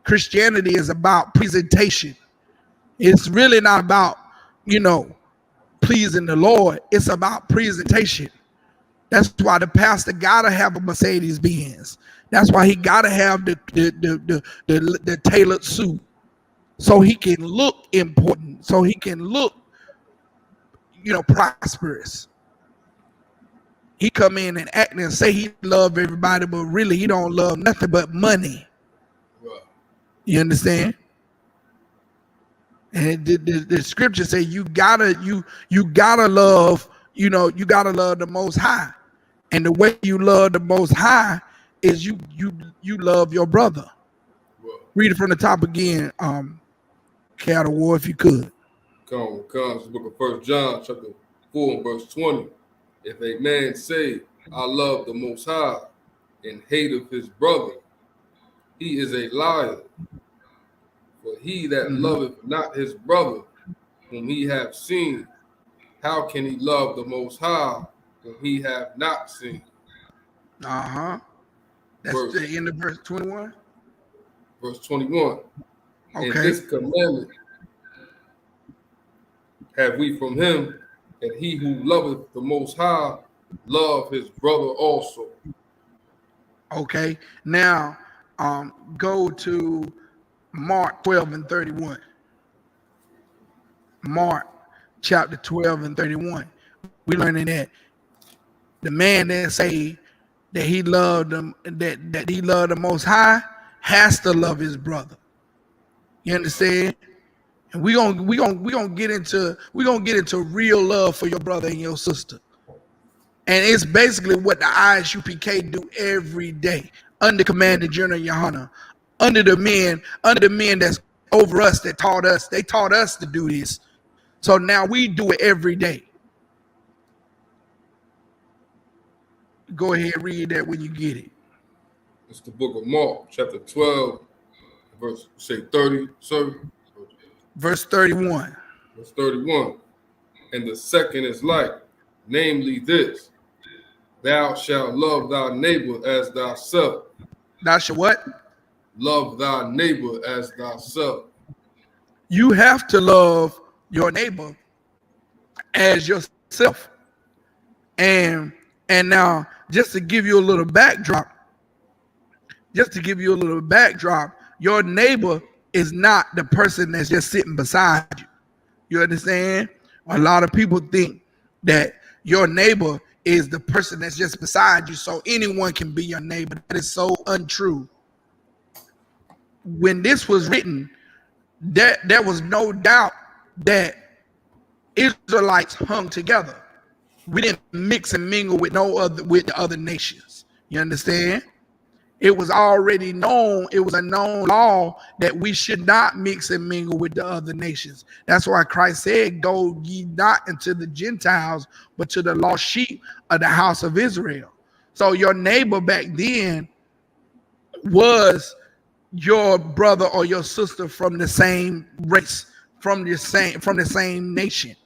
Christianity is about presentation. It's really not about, you know, pleasing the Lord. It's about presentation. That's why the pastor gotta have a Mercedes Benz. That's why he gotta have the tailored suit, so he can look important, so he can look, you know, prosperous. He come in and act and say he love everybody, but really he don't love nothing but money. Right. You understand? And the scripture say you gotta love, you know, you gotta love the Most High, and the way you love the Most High is you love your brother. Right. Read it from the top again, Cattle War, if you could. Comes the book of 1 John, chapter 4, and verse 20. If a man say, I love the Most High, and hateth his brother, he is a liar. For he that loveth not his brother, whom he hath seen, how can he love the Most High, whom he hath not seen? That's the end of verse 21? Verse 21. Okay. And this commandment have we from him, that he who loveth the Most High love his brother also. Okay, now go to Mark 12 and 31. Mark chapter 12 and 31. We're learning that the man that say that he loved them, that he loved the Most High, has to love his brother. You understand? And we gonna get into real love for your brother and your sister. And it's basically what the Isupk do every day under Commander General Yohana, under the men that's over us, they taught us to do this. So now we do it every day. Go ahead, read that when you get it. It's the book of Mark, chapter 12, verse 30, sir. Verse 31. Verse 31. And the second is like, namely this, thou shalt love thy neighbor as thyself. Thou shalt what? Love thy neighbor as thyself. You have to love your neighbor as yourself. And now, just to give you a little backdrop, your neighbor is not the person that's just sitting beside you. You understand? A lot of people think that your neighbor is the person that's just beside you, so anyone can be your neighbor. That is so untrue. When this was written, there was no doubt that Israelites hung together. We didn't mix and mingle with the other nations. You understand? It was already known. It was a known law that we should not mix and mingle with the other nations. That's why Christ said, go ye not into the Gentiles, but to the lost sheep of the house of Israel. So your neighbor back then was your brother or your sister from the same race, from the same nation.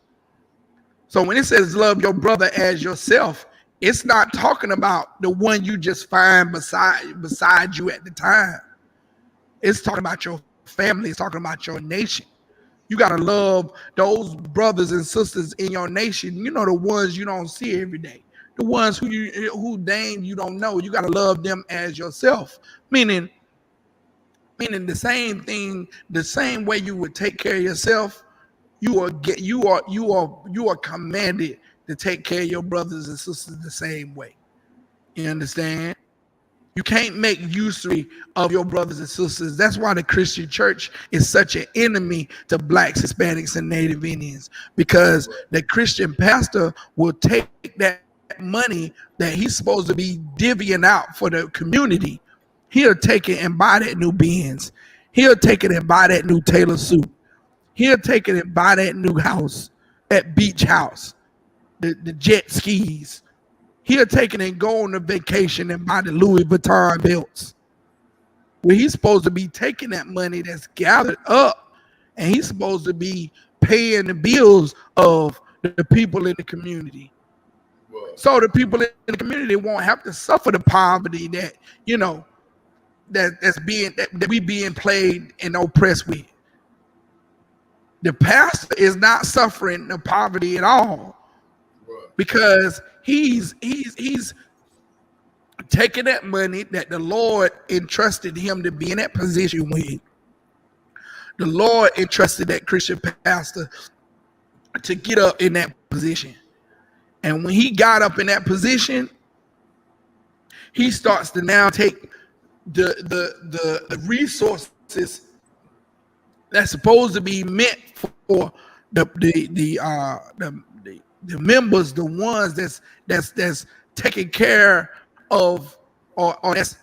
So when it says love your brother as yourself, it's not talking about the one you just find beside you at the time. It's talking about your family. It's talking about your nation. You got to love those brothers and sisters in your nation. You know, the ones you don't see every day. The ones who you don't know. You got to love them as yourself. Meaning the same thing, the same way you would take care of yourself, you are commanded to take care of your brothers and sisters the same way. You understand? You can't make usury of your brothers and sisters. That's why the Christian church is such an enemy to blacks, Hispanics, and Native Indians, because the Christian pastor will take that money that he's supposed to be divvying out for the community. He'll take it and buy that new Benz. He'll take it and buy that new Taylor suit. He'll take it and buy that new house, that beach house, the jet skis. He'll take it and go on a vacation and buy the Louis Vuitton belts. Where he's supposed to be taking that money that's gathered up, and he's supposed to be paying the bills of the people in the community. So the people in the community won't have to suffer the poverty that, you know, that we being played and oppressed with. The pastor is not suffering the poverty at all, because he's taking that money that the Lord entrusted him to be in that position with. The Lord entrusted that Christian pastor to get up in that position. And when he got up in that position, he starts to now take the resources that's supposed to be meant for the members, the ones that's taking care of or that's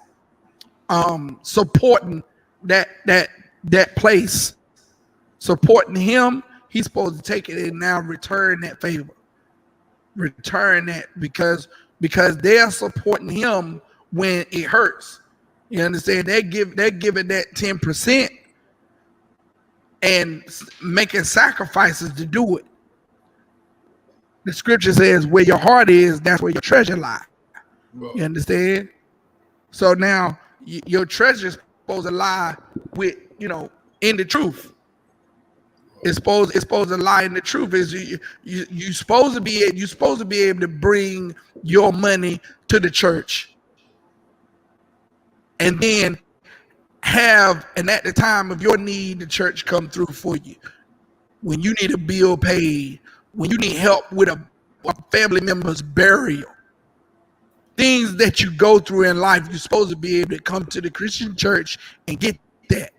supporting that place, supporting him. He's supposed to take it and now return that favor, return that because they're supporting him when it hurts. You understand? They're giving that 10% and making sacrifices to do it. The scripture says, where your heart is, that's where your treasure lies. You understand? So now your treasure is supposed to lie with, you know, in the truth. It's supposed to lie in the truth. Is you supposed to be able to bring your money to the church, and then at the time of your need, the church come through for you. When you need a bill paid, when you need help with a family member's burial, things that you go through in life, you're supposed to be able to come to the Christian church and get that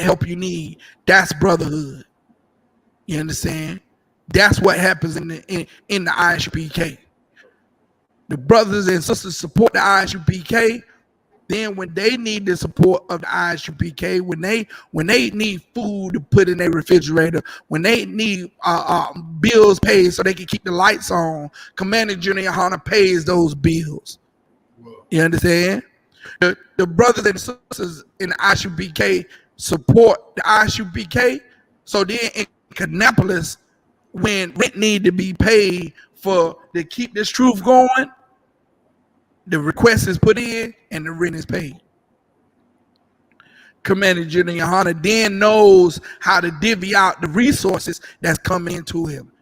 help you need. That's brotherhood. You understand? That's what happens in the ISUPK. The brothers and sisters support the ISUPK. Then when they need the support of the ISUPK, when they need food to put in their refrigerator, when they need bills paid so they can keep the lights on, Commander Junior Hunter pays those bills. You understand? The brothers and sisters in the ISUPK support the ISUPK. So then in Kannapolis, when rent need to be paid to keep this truth going, the request is put in and the rent is paid. Commander Junior Hunter then knows how to divvy out the resources that's coming into him.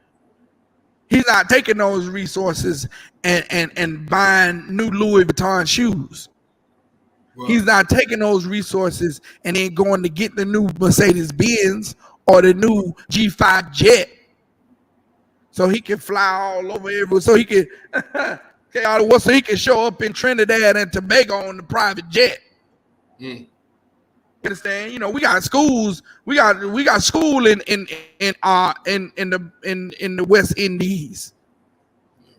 He's not taking those resources and buying new Louis Vuitton shoes. Wow. He's not taking those resources and then going to get the new Mercedes Benz or the new G5 jet so he can fly all over everywhere, so he can so he can show up in Trinidad and Tobago on the private jet. You understand? You know, we got schools. We got school in the West Indies.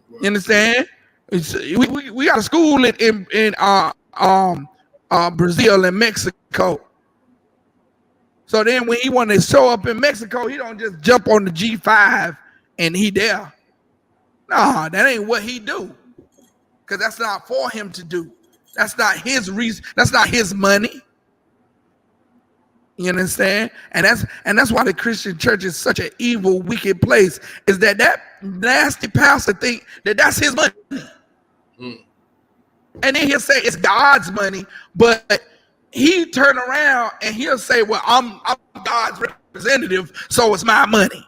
You understand? We got a school in Brazil and Mexico. So then when he want to show up in Mexico, he don't just jump on the G5 and he there. Nah, that ain't what he do. Because that's not for him to do. That's not his reason. That's not his money. You understand? And that's why the Christian church is such an evil, wicked place. Is that nasty pastor think that that's his money, and then he'll say it's God's money, but he turn around and he'll say, "Well, I'm God's representative, so it's my money."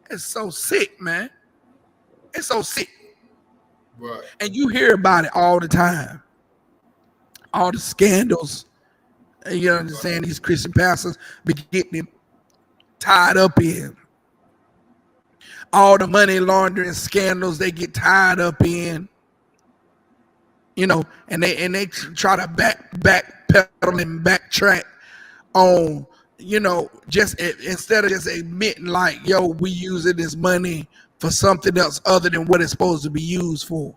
It's so sick, man. It's so sick. Right. And you hear about it all the time. All the scandals. You understand? These Christian pastors be getting tied up in. All the money laundering scandals they get tied up in. you know, and they try to backpedal and backtrack on, you know, just instead of just admitting like, yo, we using this money for something else other than what it's supposed to be used for.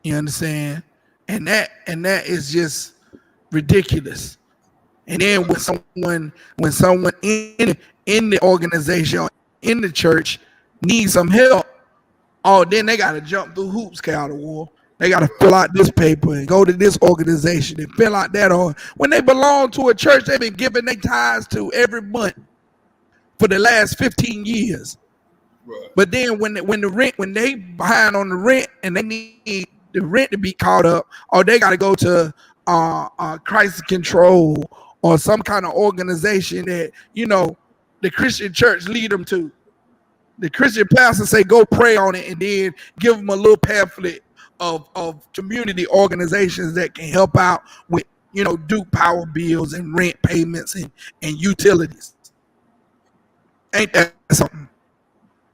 You understand? And that is just ridiculous. And then when someone in the organization or in the church needs some help, oh, then they got to jump through hoops, N.W.O. They got to fill out this paper and go to this organization and fill out that. Or when they belong to a church, they've been giving their tithes to every month for the last 15 years. Right. But then when they behind on the rent and they need the rent to be caught up, or they got to go to crisis control or some kind of organization that, you know, the Christian church lead them to. The Christian pastor say, go pray on it, and then give them a little pamphlet of community organizations that can help out with, you know, do power bills and rent payments and utilities. Ain't that something?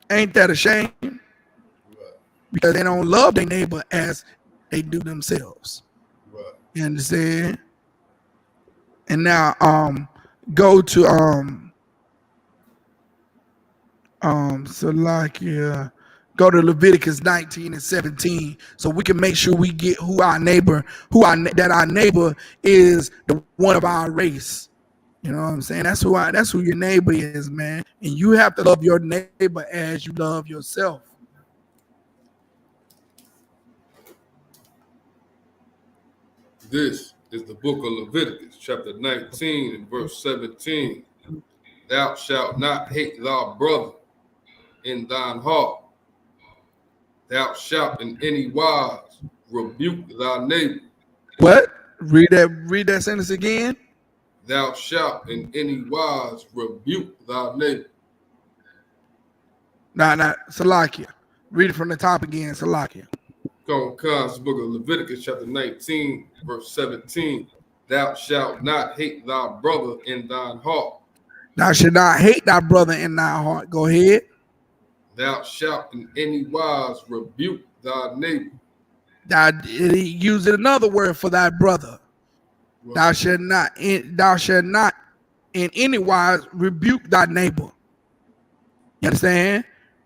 Ain't that a shame? Because they don't love their neighbor as they do themselves. Right. You understand? And now go to go to Leviticus 19 and 17 so we can make sure we get that our neighbor is the one of our race. You know what I'm saying? That's who your neighbor is, man. And you have to love your neighbor as you love yourself. This is the book of Leviticus, chapter 19 and verse 17. Thou shalt not hate thy brother in thine heart. Thou shalt in any wise rebuke thy neighbor. What? Read that sentence again. Thou shalt in any wise rebuke thy neighbor. Nah, Salakia. Read it from the top again, Salakia. Book of Leviticus, chapter 19, verse 17. Thou shalt not hate thy brother in thine heart. Thou shalt not hate thy brother in thy heart. Go ahead. Thou shalt in any wise rebuke thy neighbor. He used another word for thy brother. Right. Thou shalt not in any wise rebuke thy neighbor. You understand?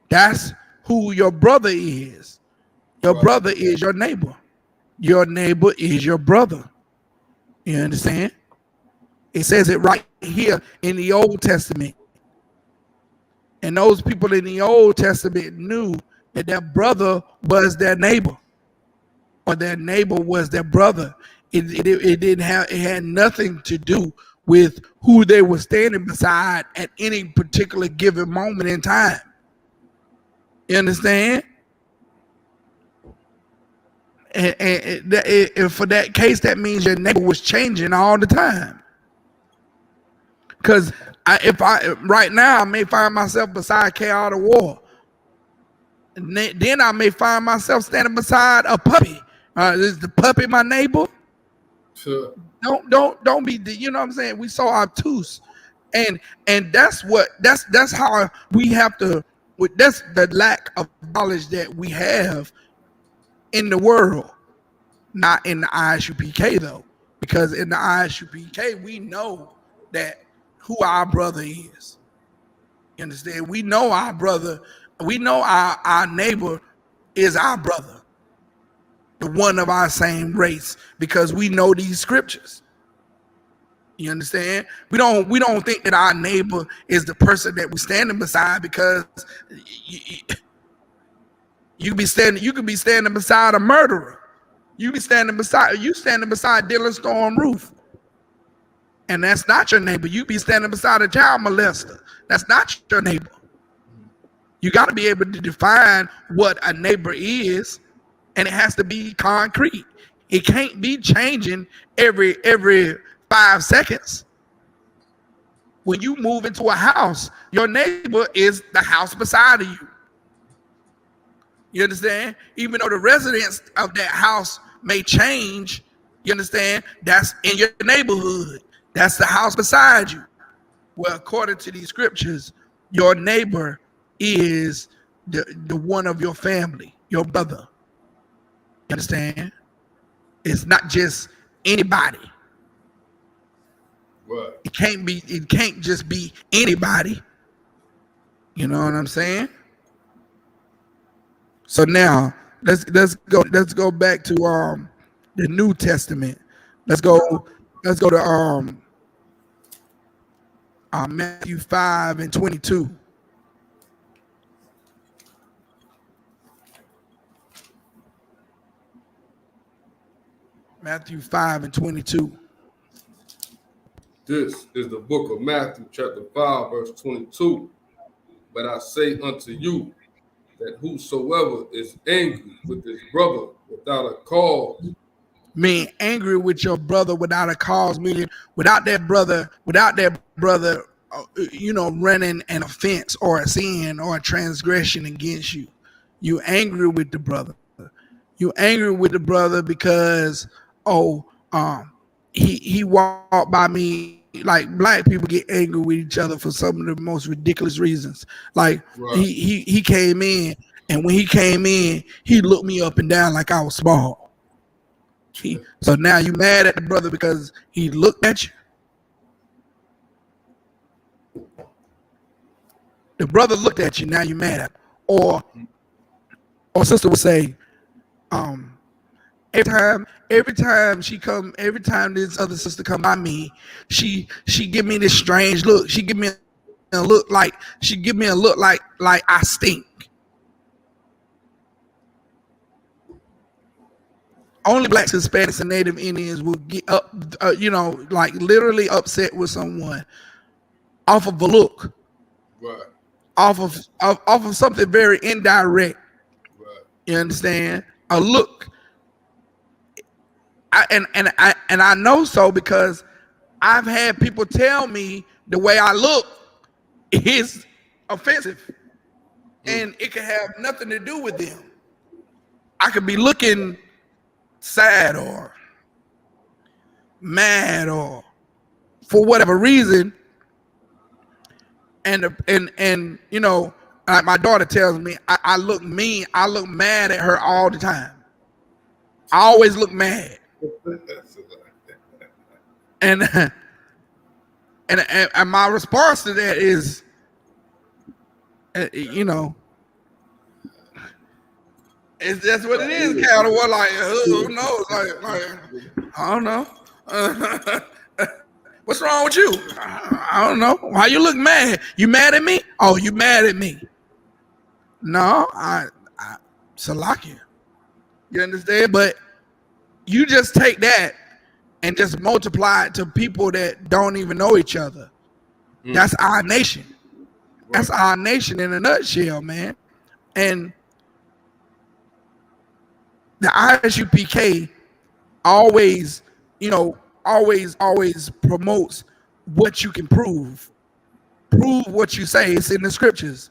That's who your brother is. Your brother is your neighbor. Your neighbor is your brother. You understand? It says it right here in the Old Testament. And those people in the Old Testament knew that their brother was their neighbor, or their neighbor was their brother. It had nothing to do with who they were standing beside at any particular given moment in time. You understand? And for that case, that means your neighbor was changing all the time. Because right now I may find myself beside N.W.O, then I may find myself standing beside a puppy. Is the puppy my neighbor? Sure. Don't be, you know what I'm saying? We so obtuse, and that's how we have to. That's the lack of knowledge that we have in the world, not in the Isupk though, because in the Isupk we know that who our brother is. You understand? We know our brother. We know our neighbor is our brother, the one of our same race, because we know these scriptures. You understand? We don't think that our neighbor is the person that we're standing beside, because you could be standing beside a murderer. You standing beside Dylan Storm Roof, and that's not your neighbor. You be standing beside a child molester. That's not your neighbor. You got to be able to define what a neighbor is, and it has to be concrete. It can't be changing every 5 seconds. When you move into a house, your neighbor is the house beside of you. You understand? Even though the residents of that house may change, you understand? That's in your neighborhood. That's the house beside you. Well, according to these scriptures, your neighbor is the one of your family, your brother. You understand? It's not just anybody. Right. It can't just be anybody. You know what I'm saying? So now let's go back to the New Testament. Let's go to Matthew 5:22. Matthew 5:22. This is the book of Matthew, chapter 5, verse 22. But I say unto you that whosoever is angry with his brother without a cause, Mean angry with your brother without a cause, meaning without that brother, running an offense or a sin or a transgression against you. You angry with the brother. You angry with the brother because he walked by me. Like black people get angry with each other for some of the most ridiculous reasons. Like right. he came in, and when he came in, he looked me up and down like I was small. So now you mad at the brother because he looked at you. The brother looked at you. Now you mad at him. Or sister would say, every time this other sister come by me, she give me this strange look. She give me a look like I stink. Only blacks, Hispanics, and Native Indians will get up, like literally upset with someone off of a look, right. off of something very indirect. Right. You understand? A look. I know so because I've had people tell me the way I look is offensive, and it could have nothing to do with them. I could be looking sad or mad or for whatever reason, and like my daughter tells me, I look mean. I look mad at her all the time. I always look mad. And my response to that is, it's just what it is, kind of what, like, who knows? Like I don't know. What's wrong with you? I don't know. Why you look mad? You mad at me? Oh, you mad at me? No, I Salakia. You understand? But you just take that and just multiply it to people that don't even know each other. That's our nation. That's our nation in a nutshell, man. And the ISUPK always promotes what you can prove. Prove what you say. It's in the scriptures.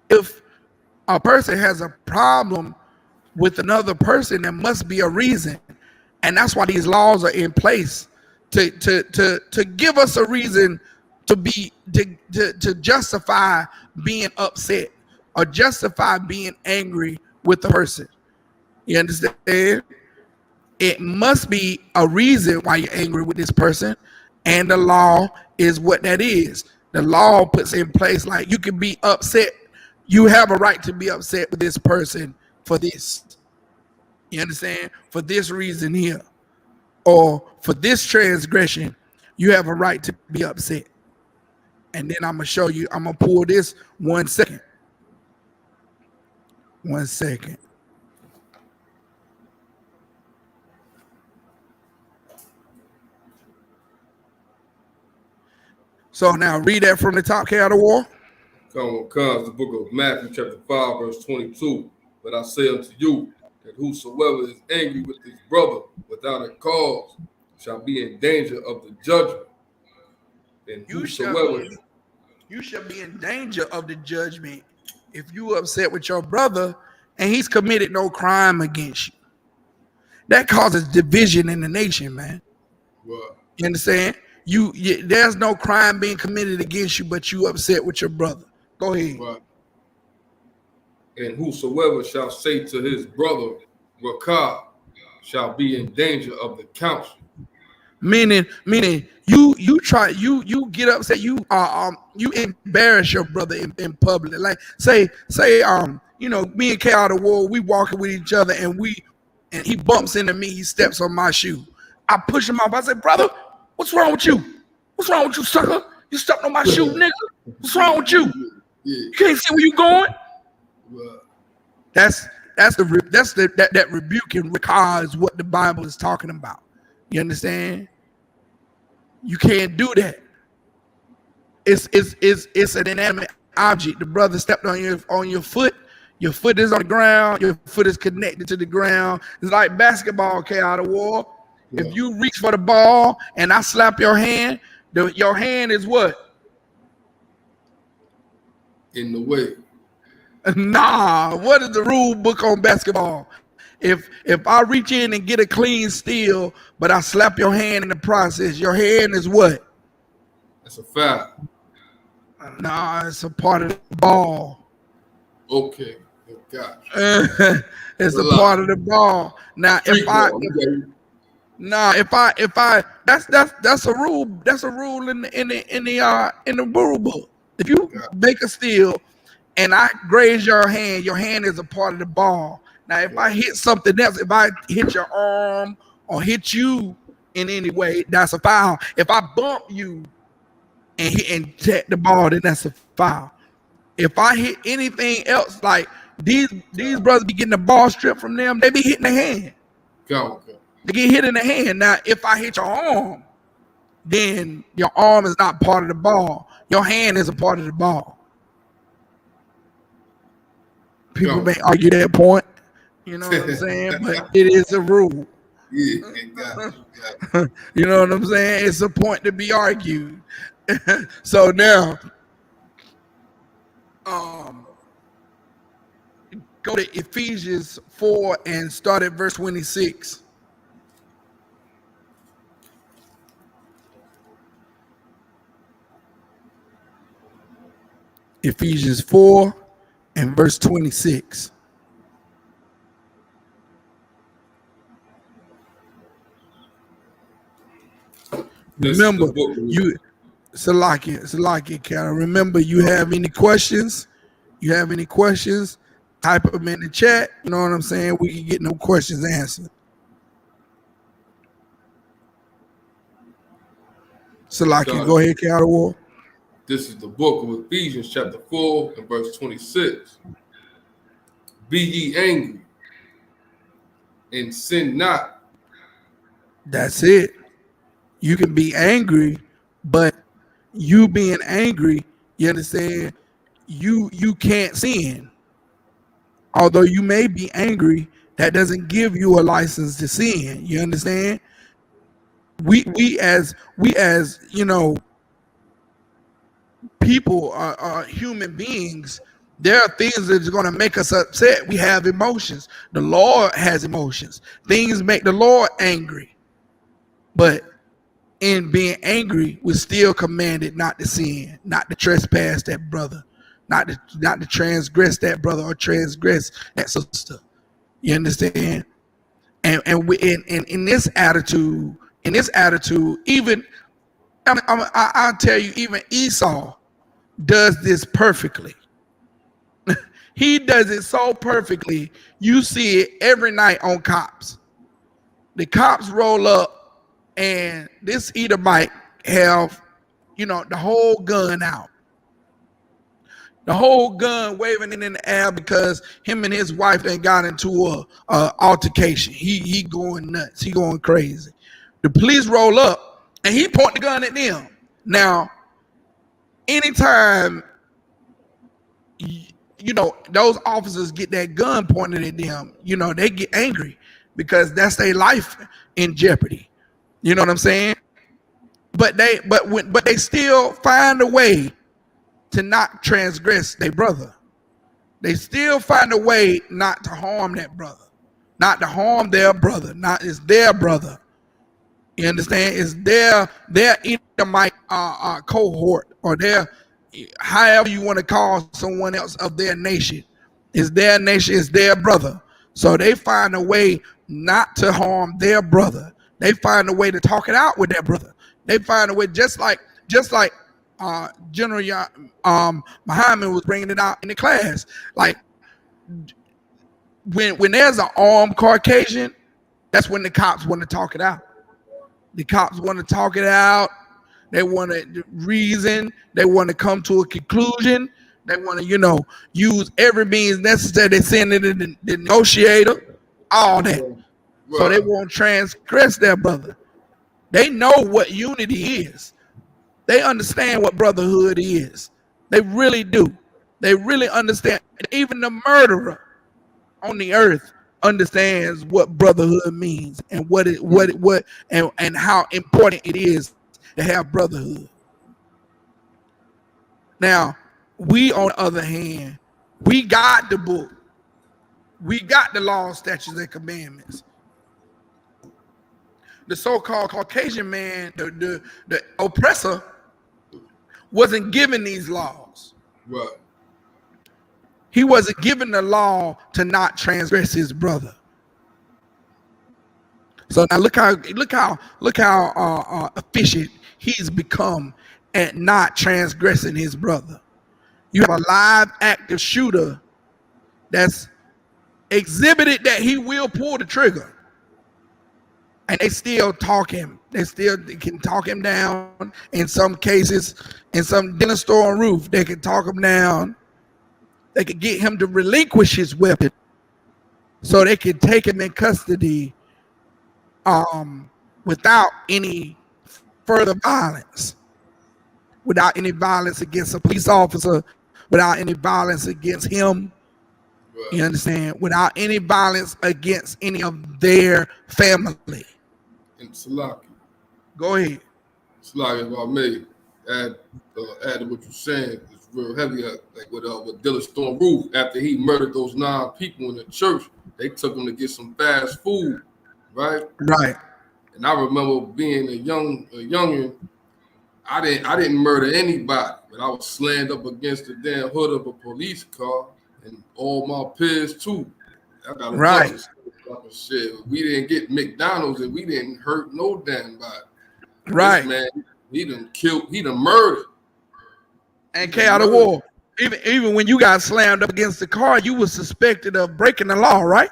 If a person has a problem with another person, there must be a reason. And that's why these laws are in place to give us a reason to justify being upset or justify being angry with the person. You understand? It must be a reason why you're angry with this person, and the law is what that is. The law puts in place, like, you can be upset. You have a right to be upset with this person for this. You understand? For this reason here, or for this transgression, you have a right to be upset. And then I'm gonna show you. I'm gonna pull this 1 second. 1 second. So now read that from the top, N.W.O. Comes the book of Matthew, chapter 5, verse 22. But I say unto you that whosoever is angry with his brother without a cause shall be in danger of the judgment. And you shall be in danger of the judgment if you upset with your brother and he's committed no crime against you. That causes division in the nation, man. Right. You understand? There's no crime being committed against you, but you upset with your brother. Go ahead. Right. And whosoever shall say to his brother, Rakab shall be in danger of the council. Meaning you get upset, you embarrass your brother in public. Like say me and N.W.O, we walking with each other and he bumps into me, he steps on my shoe. I push him off. I say, brother, what's wrong with you? What's wrong with you, sucker? You stepped on my shoe, nigga. What's wrong with you? You can't see where you going? That rebuke and recall is what the Bible is talking about. You understand? You can't do that. It's an inanimate object. The brother stepped on your foot. Your foot is on the ground. Your foot is connected to the ground. It's like basketball, N.W.O. Yeah. If you reach for the ball and I slap your hand, your hand is what? In the way. Nah. What is the rule book on basketball? If I reach in and get a clean steal, but I slap your hand in the process, your hand is what? That's a foul. Nah, it's a part of the ball. Okay, gotcha. It's a part of the ball. Now, that's a rule. That's a rule in the rule book. If you make a steal and I graze your hand is a part of the ball. Now, if I hit something else, if I hit your arm or hit you in any way, that's a foul. If I bump you and tap the ball, then that's a foul. If I hit anything else, like these brothers be getting the ball stripped from them, they be hitting the hand. They get hit in the hand. Now, if I hit your arm, then your arm is not part of the ball. Your hand is a part of the ball. People may argue that point. You know what I'm saying? But it is a rule. Yeah, got you. You know what I'm saying? It's a point to be argued. So now, go to Ephesians 4 and start at verse 26. Ephesians 4 and verse 26. Remember, Salaki, Karen. Remember, you have any questions? Type them in the chat. You know what I'm saying? We can get no questions answered. Salaki, go ahead, N.W.O. This is the book of Ephesians, chapter 4 and verse 26. Be ye angry and sin not. That's it. You can be angry, but you being angry, you understand, you can't sin. Although you may be angry, that doesn't give you a license to sin. You understand? We as you know, people are human beings. There are things that are going to make us upset. We have emotions. The Lord has emotions. Things make the Lord angry. But in being angry, we're still commanded not to sin, not to trespass that brother, not to transgress that brother or transgress that sister. You understand? And we in this attitude, even I'll tell you, even Esau does this perfectly. He does it so perfectly. You see it every night on Cops. The cops roll up and this Edomite have, the whole gun out. The whole gun waving it in the air because him and his wife they got into a altercation. He going nuts. He going crazy. The police roll up and he point the gun at them. Now, anytime those officers get that gun pointed at them, they get angry because that's their life in jeopardy. You know what I'm saying? But they still find a way to not transgress their brother. They still find a way not to harm that brother, not to harm their brother. It's their brother. You understand? It's their Edomite cohort or their, however you want to call someone else of their nation. It's their nation. It's their brother. So they find a way not to harm their brother. They find a way to talk it out with their brother. They find a way, just like General Muhammad was bringing it out in the class. Like when there's an armed Caucasian, that's when the cops want to talk it out. The cops want to talk it out. They want to reason. They want to come to a conclusion. They want to, use every means necessary. They send it in the negotiator, all that. Right. So they won't transgress their brother. They know what unity is. They understand what brotherhood is. They really do. They really understand. Even the murderer on the earth understands what brotherhood means and and how important it is to have brotherhood. Now, we, on the other hand, we got the book. We got the laws, statutes, and commandments. The so-called Caucasian man, the oppressor, wasn't given these laws. Right. He wasn't given the law to not transgress his brother. So now look how efficient he's become at not transgressing his brother. You have a live active shooter that's exhibited that he will pull the trigger. And they still talk him. They can talk him down. In some cases, in some dinner store on roof, they can talk him down. They could get him to relinquish his weapon so they can take him in custody without any further violence, without any violence against a police officer, without any violence against him. Right. You understand? Without any violence against any of their family. And Salaki. Go ahead. Salaki, if I may add to what you're saying, it's real heavy. Like with Dylan Storm Roof, after he murdered those 9 people in the church, they took him to get some fast food, right? Right. And I remember being a youngin'. I didn't murder anybody, but I was slammed up against the damn hood of a police car, and all my peers too. I got a bunch of shit. We didn't get McDonald's, and we didn't hurt no damn body. Right, this man, he done murdered. And N.W.O, even when you got slammed up against the car, you were suspected of breaking the law, right?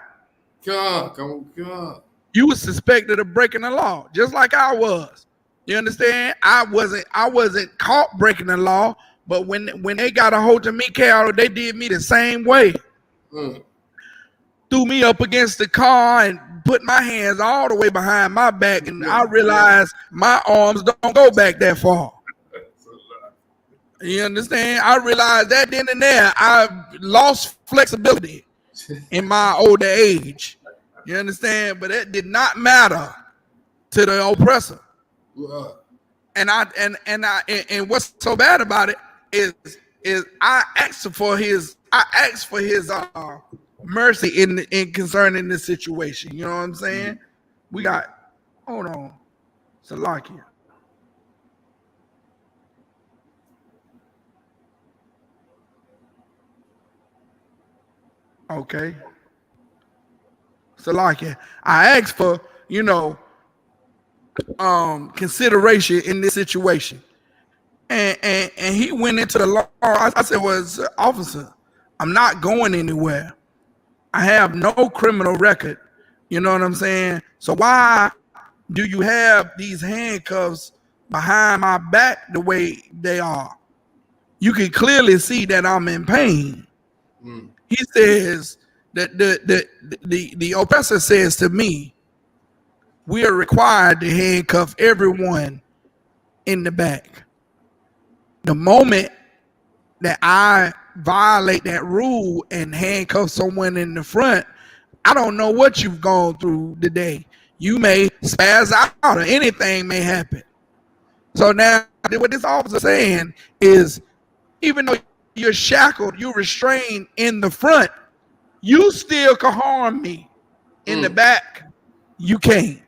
Come on. You were suspected of breaking the law, just like I was. You understand? I wasn't caught breaking the law, but when they got a hold of me, Carol, they did me the same way. Threw me up against the car and put my hands all the way behind my back, and I realized my arms don't go back that far. You understand? I realized that then and there I lost flexibility in my older age. You understand? But it did not matter to the oppressor. And what's so bad about it is I asked for his mercy in concerning this situation. You know what I'm saying? We got, hold on, Salakia. Okay. Salakia, I asked for, consideration in this situation. And he went into the law. I said, well, officer, I'm not going anywhere. I have no criminal record. You know what I'm saying? So why do you have these handcuffs behind my back the way they are? You can clearly see that I'm in pain. He says that the oppressor says to me, we are required to handcuff everyone in the back. The moment that I violate that rule and handcuff someone in the front, I don't know what you've gone through today. You may spaz out or anything may happen. So now what this officer is saying is, even though you're shackled, you're restrained in the front, you still can harm me in the back. You can't.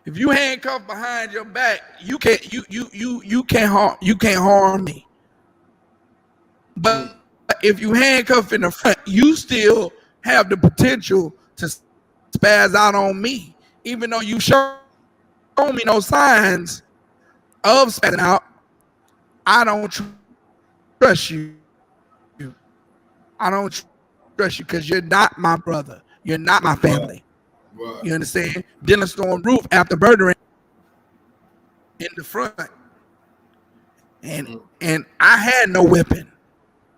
If you handcuff behind your back, you can't harm me. But if you handcuff in the front, you still have the potential to spaz out on me, even though you show me no signs of spazzing out. I don't trust you. I don't trust you because you're not my brother. You're not my family. Right. You understand? Dylan stormed roof after murdering in the front, and I had no weapon.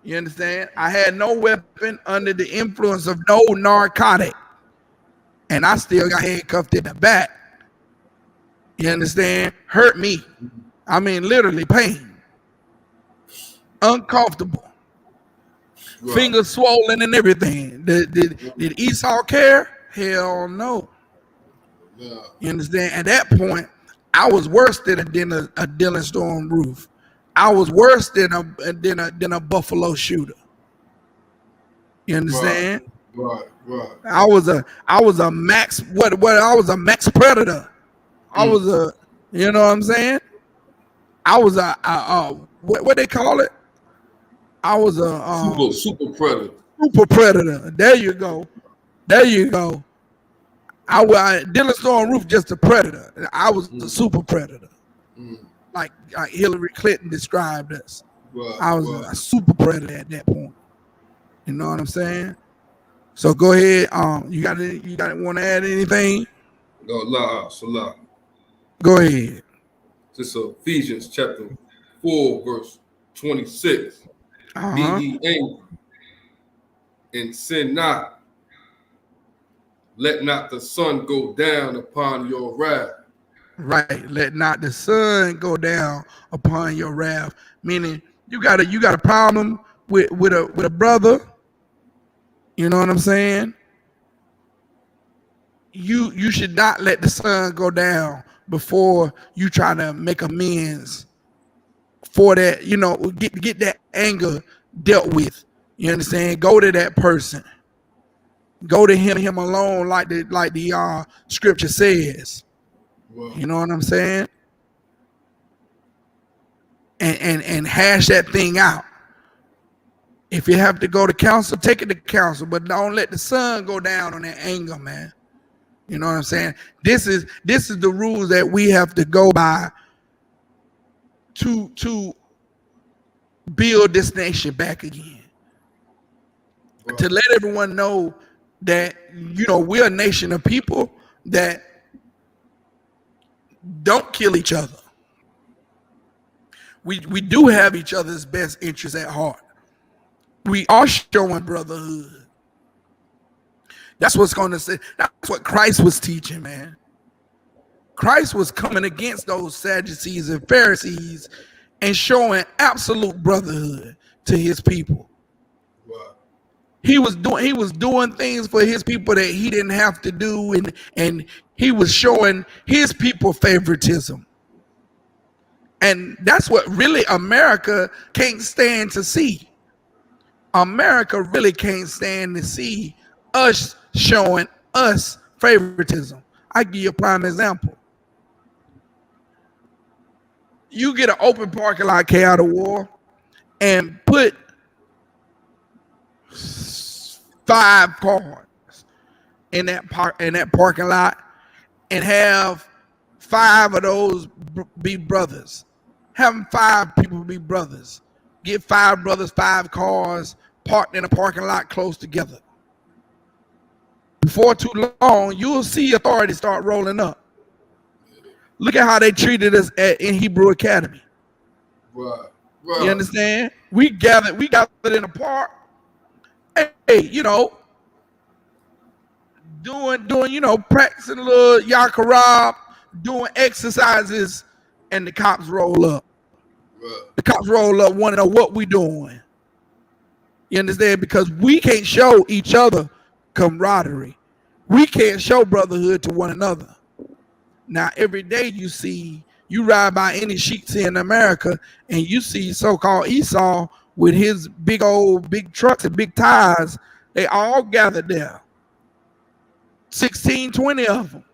You understand? I had no weapon under the influence of no narcotic, and I still got handcuffed in the back. You understand? Hurt me. I mean, literally pain. Uncomfortable. Right. Fingers swollen and everything. Did Isupk care? Hell no. Yeah. You understand? At that point, I was worse than a Dylan Storm roof. I was worse than a Buffalo shooter. You understand? Right. I was a max I was a max predator. I was a, you know what I'm saying? I was a what they call it? I was a super predator. Super predator. There you go. Dylan Storm roof just a predator. I was a super predator. Like Hillary Clinton described us. Right, I was a super predator at that point. You know what I'm saying? So go ahead. You got want to add anything? No, Salah. Go ahead. This is Ephesians chapter 4, verse 26. Be ye angry and sin not. Let not the sun go down upon your wrath. Right. Let not the sun go down upon your wrath. Meaning you got a problem with a brother. You know what I'm saying? You should not let the sun go down before you try to make amends for that, you know, get that anger dealt with. You understand? Go to that person. Go to him alone, like the scripture says. Wow. You know what I'm saying? And hash that thing out. If you have to go to council, take it to council, but don't let the sun go down on that anger, man. You know what I'm saying? This is the rules that we have to go by to build this nation back again. Wow. To let everyone know that, you know, we're a nation of people that don't kill each other. We do have each other's best interests at heart. We are showing brotherhood. That's what's going to say. That's what Christ was teaching, man. Christ was coming against those Sadducees and Pharisees and showing absolute brotherhood to his people. Wow. He was doing things for his people that he didn't have to do, and he was showing his people favoritism. And that's what really America can't stand to see. America really can't stand to see us showing us favoritism. I give you a prime example. You get an open parking lot, N.W.O, and put 5 cars in that parking lot, and have 5 of those be brothers. Have 5 people be brothers. Get 5 brothers, 5 cars parked in a parking lot close together. Before too long, you'll see authorities start rolling up. Look at how they treated us in Hebrew Academy. Right. You understand? We gathered in a park. Hey, you know, doing, you know, practicing a little yakarab, doing exercises, and the cops roll up. Right. The cops roll up, want to know what we doing. You understand? Because we can't show each other camaraderie. We can't show brotherhood to one another. Now, every day you ride by any sheiks in America, and you see so-called Esau with his big trucks and big tires. They all gathered there. 16, 20 of them.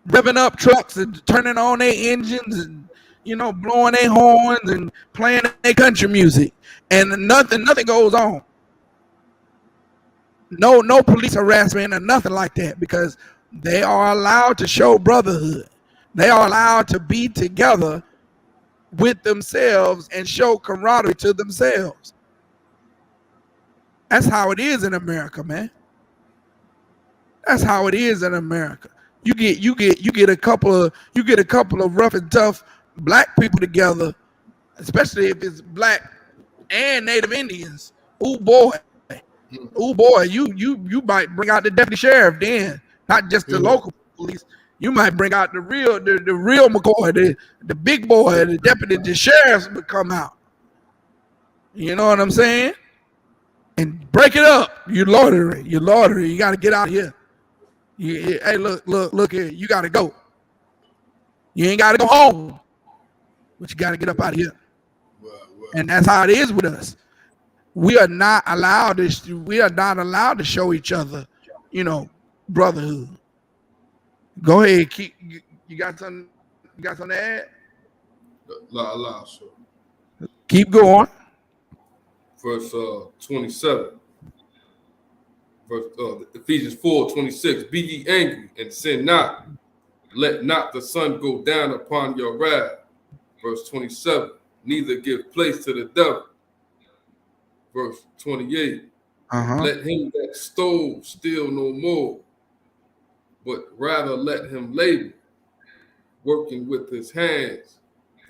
Revving up trucks and turning on their engines and, you know, blowing their horns and playing their country music. And nothing goes on. no police harassment or nothing like that, because they are allowed to show brotherhood. They are allowed to be together with themselves and show camaraderie to themselves. That's how it is in America, man. That's how it is in America. You get a couple of rough and tough black people together, especially if it's black and Native Indians. Oh boy, you might bring out the deputy sheriff then, not just the local police. You might bring out the real McCoy, the big boy, the deputy, the sheriffs would come out. You know what I'm saying? And break it up. You loitering. You got to get out of here. Hey, look here. You got to go. You ain't got to go home, but you got to get up out of here. And that's how it is with us. We are not allowed to show each other, brotherhood. Go ahead. You got something to add? Sure. Keep going. Verse 27. Ephesians 4:26. Be ye angry and sin not. Let not the sun go down upon your wrath. Verse 27. Neither give place to the devil. Verse 28. Let him that stole steal no more, but rather let him labor, working with his hands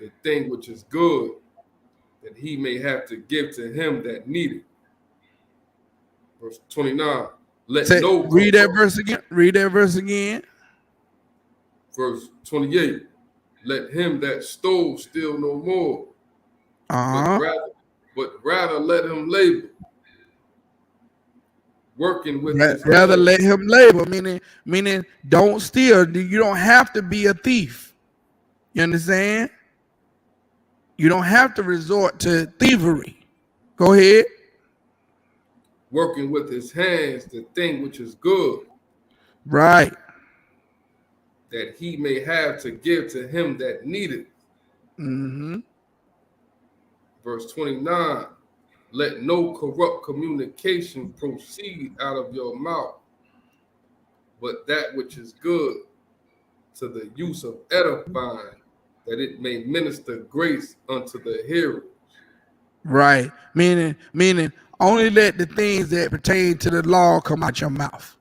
the thing which is good, that he may have to give to him that needeth. Verse 29. Read that verse again. Verse 28. Let him that stole steal no more, but rather let him labor, working with his rather hands. let him labor, meaning don't steal. You don't have to be a thief. You understand? You don't have to resort to thievery. Go ahead. Working with his hands the thing which is good. Right. That he may have to give to him that needeth. Verse 29. Let no corrupt communication proceed out of your mouth, but that which is good, to the use of edifying, that it may minister grace unto the hearers. Right. Meaning only let the things that pertain to the law come out your mouth.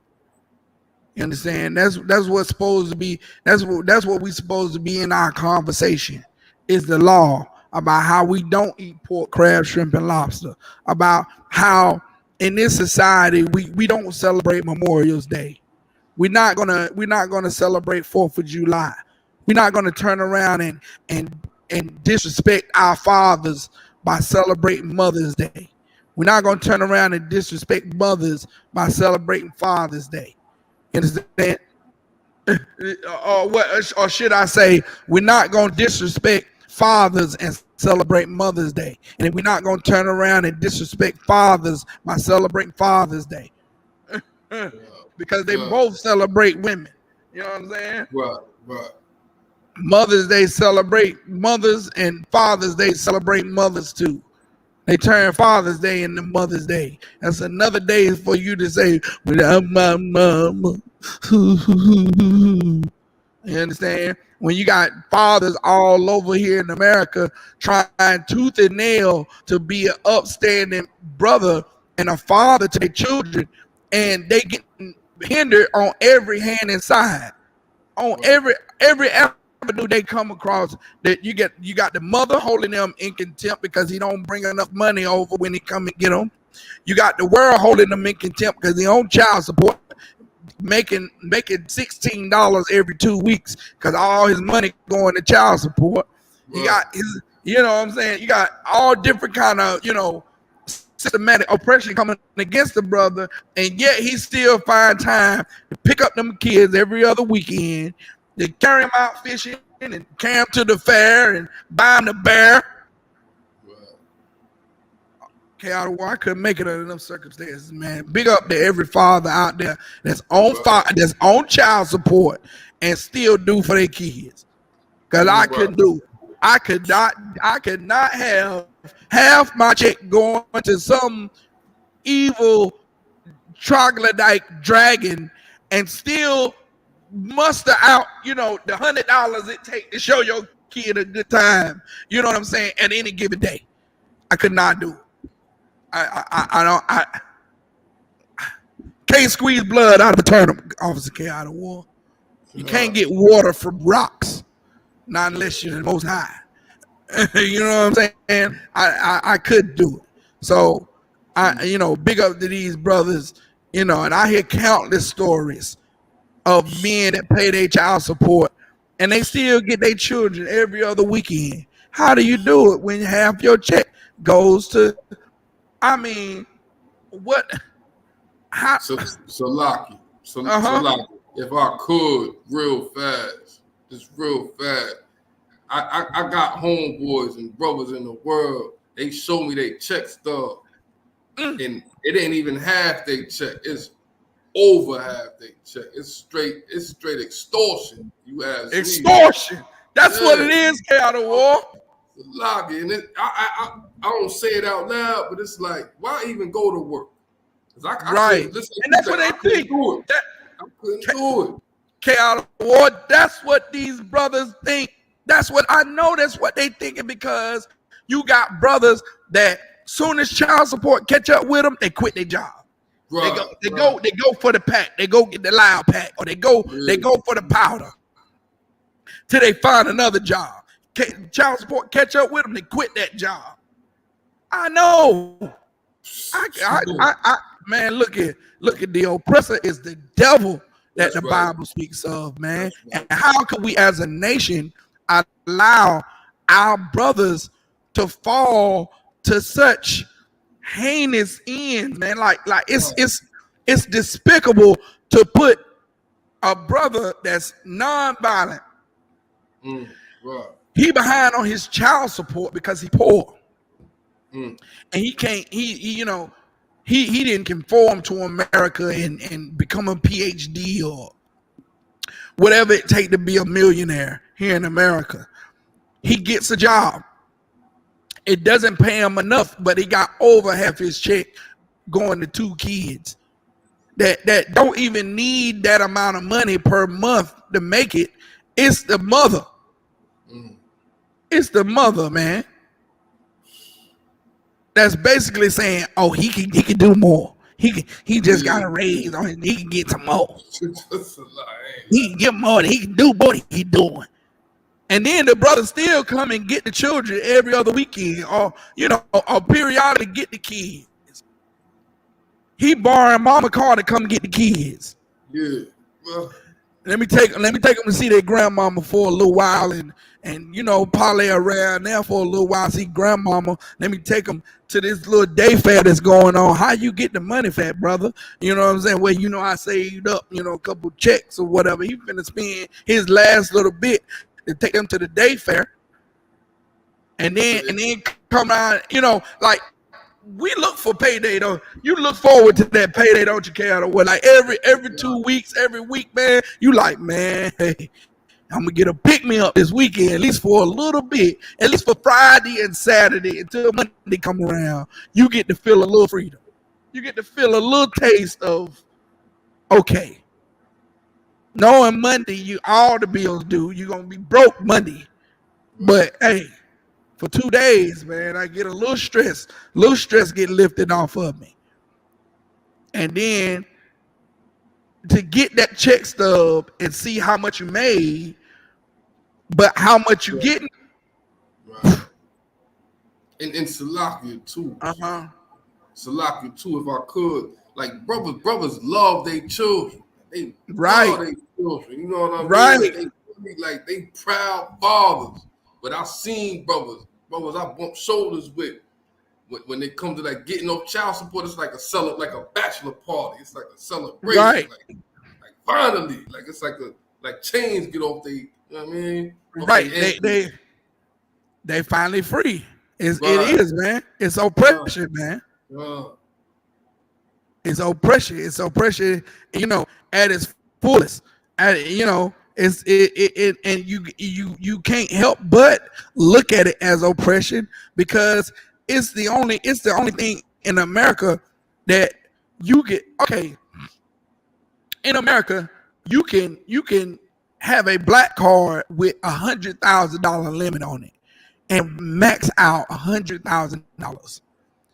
You understand? That's what's supposed to be. That's what we're supposed to be in our conversation. Is the law about how we don't eat pork, crab, shrimp, and lobster. About how in this society we don't celebrate Memorial Day. We're not gonna celebrate 4th of July. We're not gonna turn around and disrespect our fathers by celebrating Mother's Day. We're not gonna turn around and disrespect mothers by celebrating Father's Day. You understand? Or should I say, we're not gonna disrespect fathers and celebrate Mother's Day, and we're not gonna turn around and disrespect fathers by celebrating Father's Day. Because they both celebrate women. You know what I'm saying? Right. Mother's Day celebrate mothers, and Father's Day celebrate mothers too. They turn Father's Day into Mother's Day. That's another day for you to say, without my mama. You understand? When you got fathers all over here in America trying tooth and nail to be an upstanding brother and a father to their children, and they get hindered on every hand and side, on every avenue they come across. That you got the mother holding them in contempt because he don't bring enough money over when he come and get them. You got the world holding them in contempt because he own child support, making $16 every 2 weeks because all his money going to child support. He got his, you know what I'm saying? You got all different kind of, systematic oppression coming against the brother, and yet he still find time to pick up them kids every other weekend, to carry them out fishing and carry them to the fair and buy them the bear. Okay, I couldn't make it under them circumstances, man. Big up to every father out there that's on child support and still do for their kids. Cause I couldn't do it. I could not have half my check going to some evil troglodyte dragon and still muster out, the $100 it take to show your kid a good time. You know what I'm saying? At any given day, I could not do it. I can't squeeze blood out of a turnip, Officer K out of war. You can't get water from rocks, not unless you're the Most High. You know what I'm saying? I could do it. So big up to these brothers, and I hear countless stories of men that pay their child support and they still get their children every other weekend. How do you do it when half your check goes to, what? How? Salaki. If I could, just real fast. I got homeboys and brothers in the world. They show me they check stuff, and it ain't even half they check. It's over half they check. It's straight extortion. You ask extortion. Me. That's what it is, K out of war. Salaki, and I don't say it out loud, but it's like, why even go to work? Right, and that's what they think. I couldn't do it. K out of war. That's what these brothers think. That's what I know. That's what they thinking, because you got brothers that soon as child support catch up with them, they quit their job. Right, they go for the pack. They go get the loud pack, or they go for the powder till they find another job. Child support catch up with them, they quit that job. I know. Man, look at the oppressor is the devil that the Bible speaks of, man. And how can we as a nation allow our brothers to fall to such heinous ends, man? Like it's despicable to put a brother that's non-violent. He behind on his child support because he poor. And he can't, he didn't conform to America and become a PhD or whatever it take to be a millionaire here in America. He gets a job. It doesn't pay him enough, but he got over half his check going to 2 kids that don't even need that amount of money per month to make it. It's the mother. It's the mother, man. That's basically saying, oh, he can do more. He just got a raise on it. He can get some more. He can get more. He can do more than he doing. And then the brothers still come and get the children every other weekend, or periodically get the kids. He borrowing mama car to come get the kids. Yeah. Well, let me take them to see their grandmama for a little while and parlay around there for a little while, see grandmama. Let me take them to this little day fair that's going on. How you get the money, fat brother? You know what I'm saying? Well, I saved up, a couple checks or whatever. He finna spend his last little bit to take them to the day fair. And then come out, like, we look for payday though. You look forward to that payday, don't you, Cal? Well, like every 2 weeks, every week, man, you like, man, hey, I'm gonna get a pick me up this weekend, at least for a little bit, at least for Friday and Saturday until Monday come around. You get to feel a little freedom. You get to feel a little taste of, okay, knowing Monday all the bills due. You're gonna be broke Monday, but hey, for 2 days, man, I get a little stress get lifted off of me. And then to get that check stub and see how much you made, but how much you getting. Right. And Salakia too. Salakia too, if I could. Like brothers love their children. They love their children. You know what I mean? Right. They proud fathers. But I've seen brothers I bump shoulders with when they come to like getting off child support. It's like a bachelor party. It's like a celebration. Right. Like finally, like it's like chains get off they. You know what I mean? Right. They finally free. It is, man. It's oppression, man. It's oppression. It's oppression. At its fullest. And you can't help but look at it as oppression, because it's the only thing in America that you get okay. In America, you can have a black card with $100,000 limit on it and max out $100,000,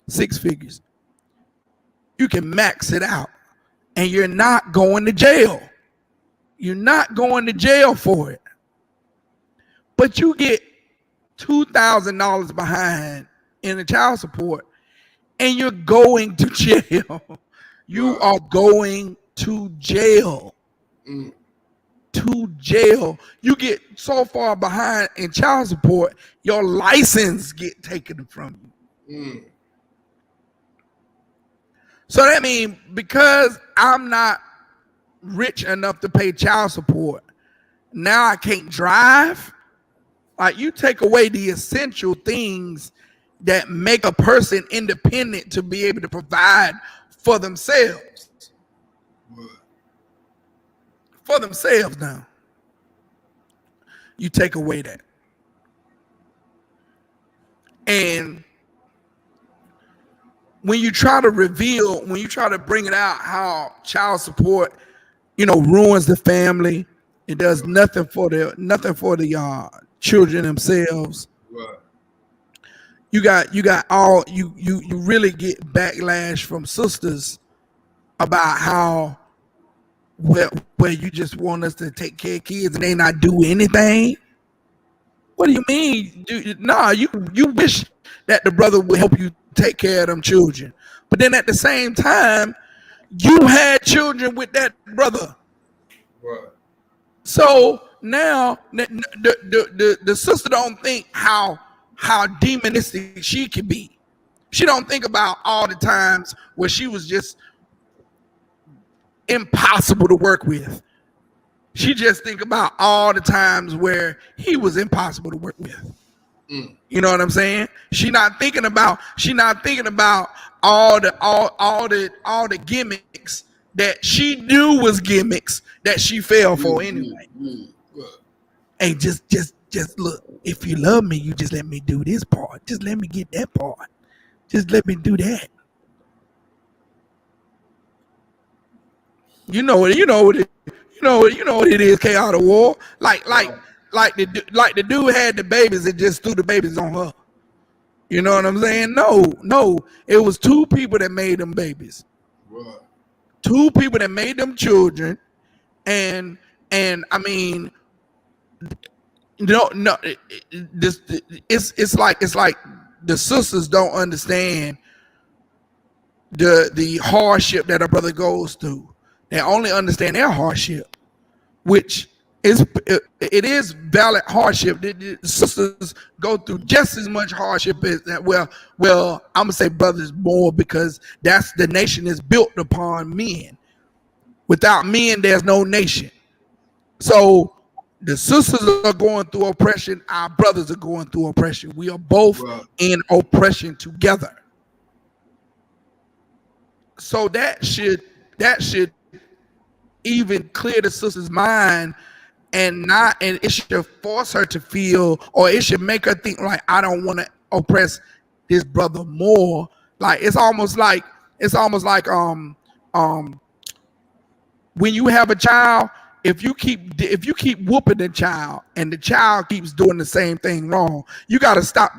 6 figures. You can max it out, and you're not going to jail. You're not going to jail for it. But you get $2,000 behind in the child support, and you're going to jail. You are going to jail. To jail. You get so far behind in child support, your license get taken from you. So that means because I'm not rich enough to pay child support, now I can't drive. Like, you take away the essential things that make a person independent to be able to provide for themselves. For themselves now. You take away that. And when you try to bring it out how child support, ruins the family, it does nothing for the children themselves. Right. You really get backlash from sisters about how where you just want us to take care of kids and they not do anything. What do you mean? You wish that the brother would help you take care of them children, but then at the same time, you had children with that brother. Right. So now the sister don't think how demonistic she can be. She don't think about all the times where she was just impossible to work with. She just think about all the times where he was impossible to work with. You know what I'm saying? She not thinking about all the gimmicks that she knew was gimmicks that she fell for anyway. Hey, just look, if you love me, you just let me do this part. Just let me get that part. Just let me do that. You know what it is, N.W.O. Like the dude had the babies and just threw the babies on her. You know what I'm saying? No, it was two people that made them babies. Right. Two people that made them children, and I mean, it's like the sisters don't understand the hardship that a brother goes through. They only understand their hardship, which it is valid hardship. The sisters go through just as much hardship as that. Well, I'm gonna say brothers more because that's the nation is built upon men. Without men, there's no nation. So the sisters are going through oppression. Our brothers are going through oppression. We are both in oppression together. So that should even clear the sister's mind, and it should force her to feel, or it should make her think like, I don't want to oppress this brother more. Like it's almost like when you have a child, if you keep whooping the child and the child keeps doing the same thing wrong, you gotta stop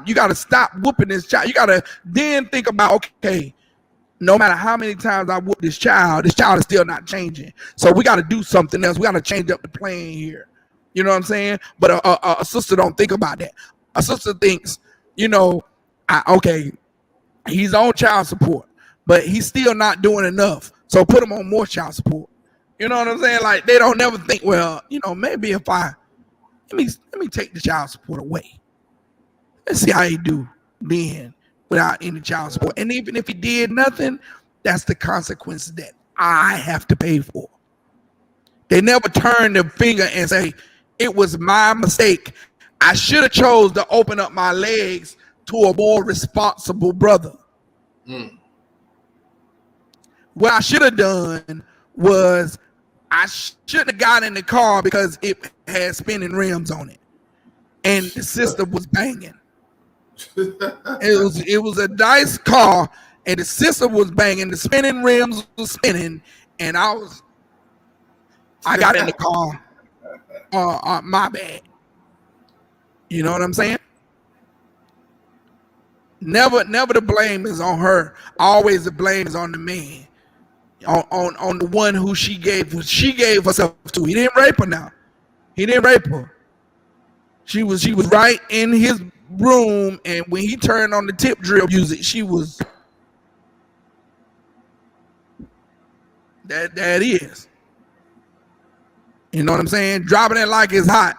whooping this child. You gotta then think about, okay, no matter how many times I whoop this child is still not changing. So we got to do something else. We got to change up the plan here. You know what I'm saying? But a sister don't think about that. A sister thinks, okay, he's on child support, but he's still not doing enough. So put him on more child support. You know what I'm saying? Like they don't never think, well, maybe if let me take the child support away. Let's see how he do then without any child support. And even if he did nothing, that's the consequences that I have to pay for. They never turn the finger and say, it was my mistake. I should have chose to open up my legs to a more responsible brother. What I should have done was I should have got in the car because it had spinning rims on it. And the system was banging. It was a nice car and the sister was banging, the spinning rims was spinning, and I got in the car. My bad. You know what I'm saying? Never the blame is on her. Always the blame is on the man. On the one who she gave herself to. He didn't rape her now. He didn't rape her. She was right in his room, and when he turned on the tip drill music, she was that is. You know what I'm saying? Dropping it like it's hot.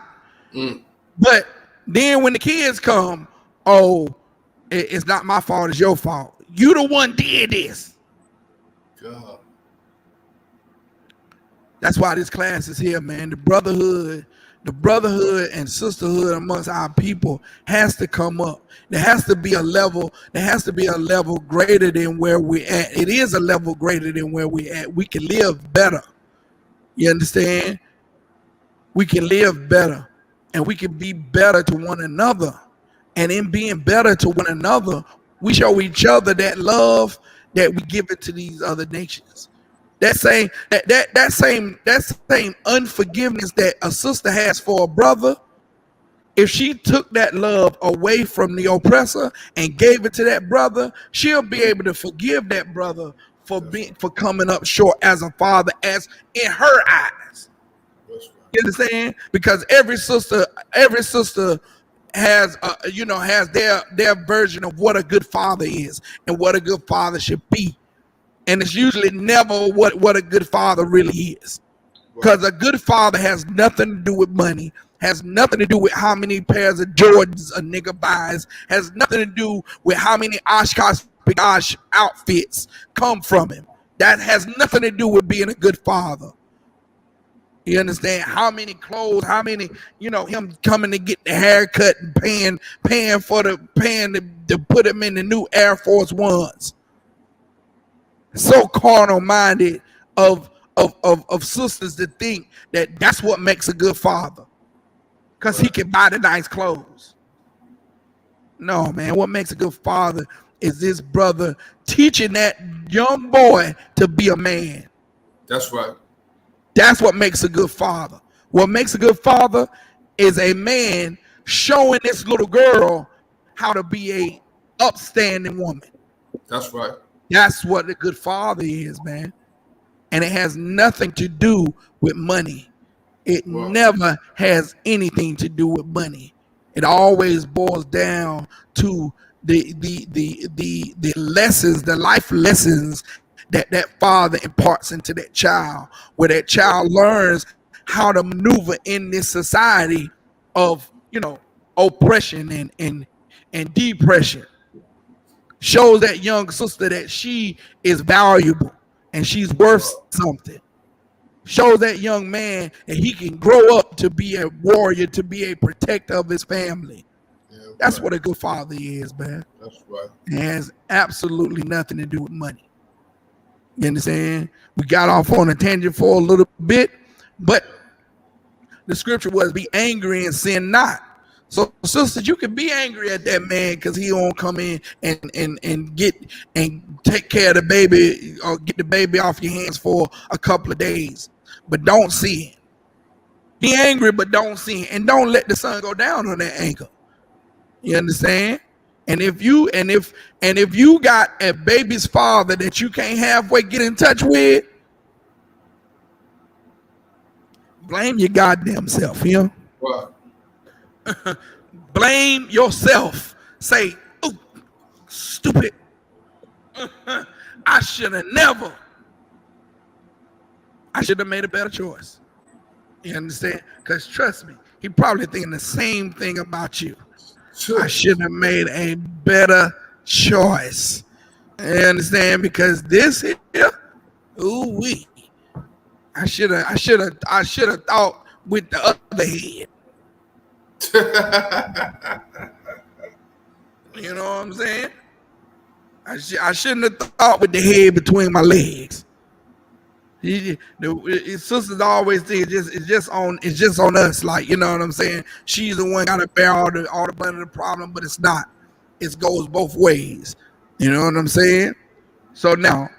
But then when the kids come, it's not my fault, it's your fault. You the one did this. God. That's why this class is here, man. The brotherhood and sisterhood amongst our people has to come up. There has to be a level greater than where we're at. It is a level greater than where we're at. We can live better. You understand? We can live better, and we can be better to one another. And in being better to one another, we show each other that love that we give it to these other nations. That same unforgiveness that a sister has for a brother, if she took that love away from the oppressor and gave it to that brother, she'll be able to forgive that brother for coming up short as a father, as in her eyes. You understand? Because every sister has their version of what a good father is and what a good father should be. And it's usually never what a good father really is. Because a good father has nothing to do with money, has nothing to do with how many pairs of Jordans a nigga buys, has nothing to do with how many Oshkosh outfits come from him. That has nothing to do with being a good father. You understand? How many clothes, him coming to get the haircut and paying to put him in the new Air Force Ones. So carnal minded of sisters to think that that's what makes a good father, because he can buy the nice clothes. No, man, what makes a good father is this brother teaching that young boy to be a man. That's right. That's what makes a good father. What makes a good father is a man showing this little girl how to be a upstanding woman. That's right. That's what a good father is, man. And it has nothing to do with money. It never has anything to do with money. It always boils down to the lessons, the life lessons that father imparts into that child, where that child learns how to maneuver in this society of oppression and depression. Shows that young sister that she is valuable and she's worth something. Shows that young man that he can grow up to be a warrior, to be a protector of his family. That's what a good father is, man. That's right. It has absolutely nothing to do with money. You understand? We got off on a tangent for a little bit, but the scripture was, be angry and sin not. So, sisters, you can be angry at that man because he won't come in and take care of the baby or get the baby off your hands for a couple of days. But don't sin. Be angry, but don't sin. And don't let the sun go down on that anger. You understand? And if you got a baby's father that you can't halfway get in touch with, blame your goddamn self, you know? Right. Blame yourself. Say, oh, stupid. I should have made a better choice. You understand? Because trust me, he probably thinking the same thing about you. Sure. I should have made a better choice. You understand? Because this here, ooh-wee. I should have thought with the other head. You know what I'm saying? I shouldn't have thought with the head between my legs. Sisters always think it's just on us, like, you know what I'm saying? She's the one gotta bear all the brunt of the problem, but it's not. It goes both ways. You know what I'm saying? So now,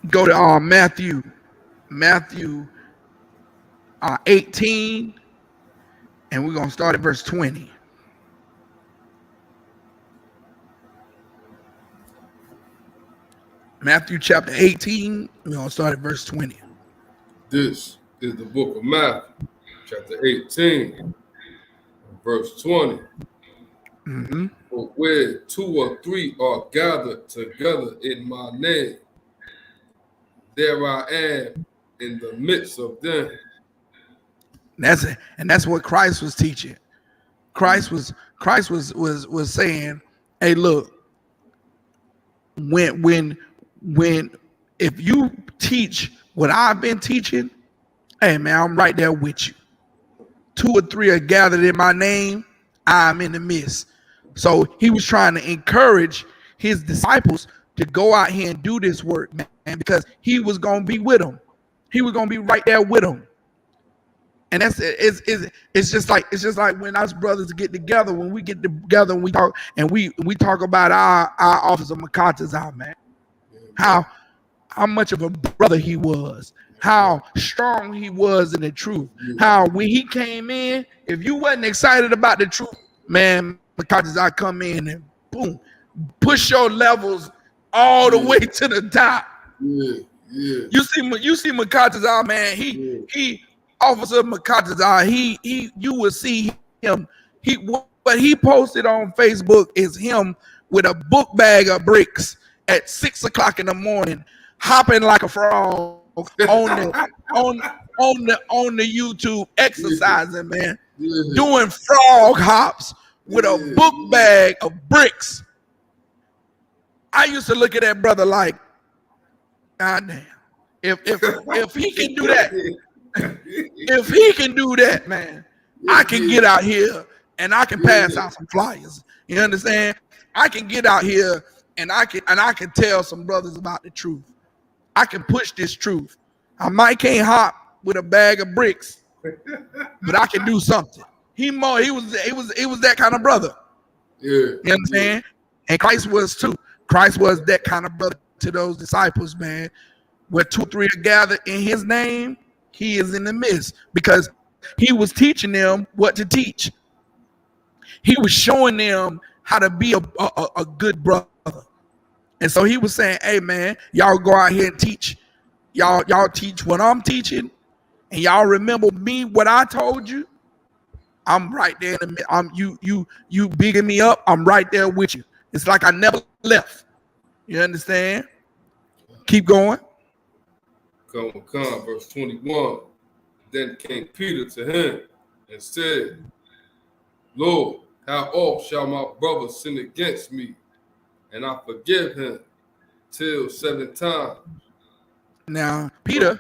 go to Matthew 18, and we're gonna start at verse 20. Matthew chapter 18, we're gonna start at verse 20. This is the book of Matthew, chapter 18, verse 20. Mm-hmm. But where 2 or 3 are gathered together in my name, there I am in the midst of them. That's it, and that's what Christ was teaching. Christ was saying, "Hey, look, when if you teach what I've been teaching, hey man, I'm right there with you. 2 or 3 are gathered in my name, I'm in the midst." So he was trying to encourage his disciples to go out here and do this work, man, because he was gonna be with them. He was gonna be right there with them. And it's just like when us brothers get together, when we get together and we talk about our officer Makata's man. How much of a brother he was, how strong he was in the truth. How when he came in, if you wasn't excited about the truth, man, Makata's come in and boom, push your levels all the way to the top. Yeah. You see Makata's man, he Officer Makata's you will see him. What he posted on Facebook is him with a book bag of bricks at 6 o'clock in the morning, hopping like a frog on the YouTube, exercising, man, doing frog hops with a book bag of bricks. I used to look at that brother like, God damn, if he can do that. If he can do that, man, I can get out here and I can pass out some flyers. You understand? I can get out here and I can tell some brothers about the truth. I can push this truth. I might can't hop with a bag of bricks, but I can do something. He was that kind of brother. Yeah. You understand? And Christ was too. Christ was that kind of brother to those disciples, man. Where 2 or 3 are gathered in his name, he is in the midst, because he was teaching them what to teach. He was showing them how to be a good brother. And so he was saying, hey man, y'all go out here and teach. Y'all teach what I'm teaching, and y'all remember me, what I told you. I'm right there in the you bigging me up, I'm right there with you. It's like I never left. You understand? Keep going. Come, verse 21. Then came Peter to him and said, Lord, how oft shall my brother sin against me, and I forgive him till 7 times? Now, Peter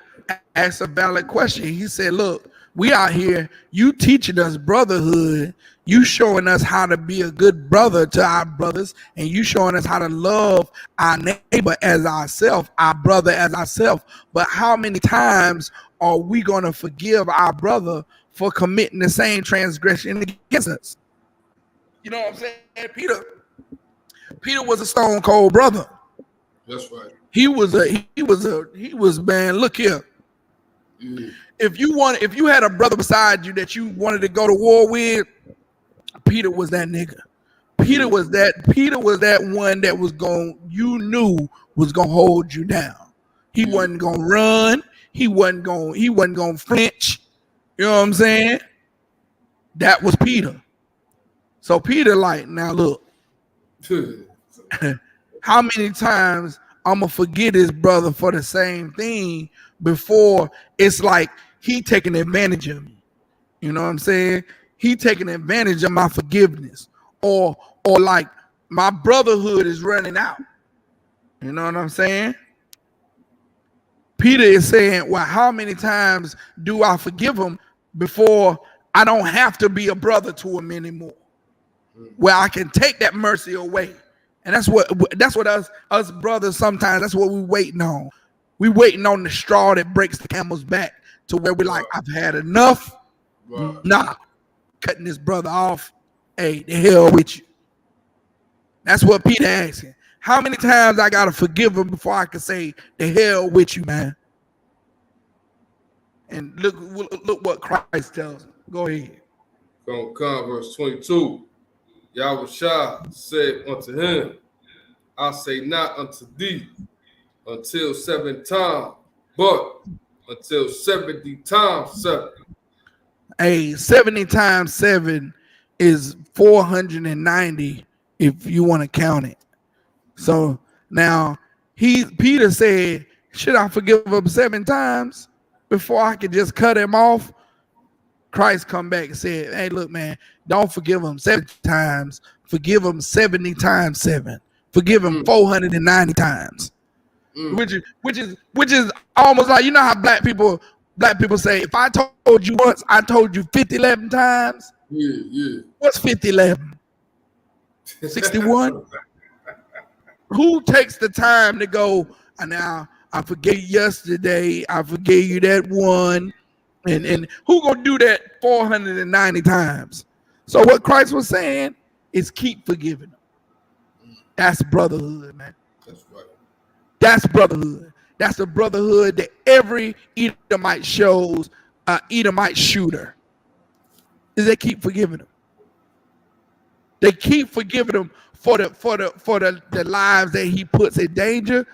asked a valid question. He said, look, we out here, you teaching us brotherhood, you showing us how to be a good brother to our brothers, and you showing us how to love our neighbor as ourselves, our brother as ourselves. But how many times are we going to forgive our brother for committing the same transgression against us? You know what I'm saying? Peter was a stone cold brother. That's right. He was man, look here. Yeah. If you had a brother beside you that you wanted to go to war with, Peter was that nigga. Peter was that one that was gonna hold you down. He wasn't gonna run. He wasn't gonna flinch. You know what I'm saying? That was Peter. So Peter like, now look, how many times I'm gonna forget his brother for the same thing before it's like he taking advantage of me? You know what I'm saying? He taking advantage of my forgiveness, or like my brotherhood is running out. You know what I'm saying? Peter is saying, well, how many times do I forgive him before I don't have to be a brother to him anymore? Where I can take that mercy away. And that's what us brothers sometimes, that's what we waiting on. We waiting on the straw that breaks the camel's back, to where we're like, I've had enough. Nah, cutting this brother off. hey, the hell with you. That's what Peter asking. How many times I gotta forgive him before I can say the hell with you, man? And look what Christ tells him. Go ahead. Come verse 22. Yahushua said unto him, I say not unto thee until 7 times, but until 70 times 7. Hey, 70 times 7 is 490 if you want to count it. So now Peter said, should I forgive him 7 times before I could just cut him off? Christ come back and said, hey, look, man, don't forgive him 7 times. Forgive him 70 times 7. Forgive him 490 times. Which is almost like, you know how black people say, if I told you once, I told you 50-11 times. Yeah. What's 50-11? 61? Who takes the time to go, now I forgave you yesterday, I forgave you that one, and who gonna do that 490 times? So what Christ was saying is keep forgiving them. That's brotherhood, man. That's right. That's brotherhood. That's the brotherhood that every Edomite shows Edomite shooter. Is they keep forgiving them. They keep forgiving them for the lives that he puts in danger.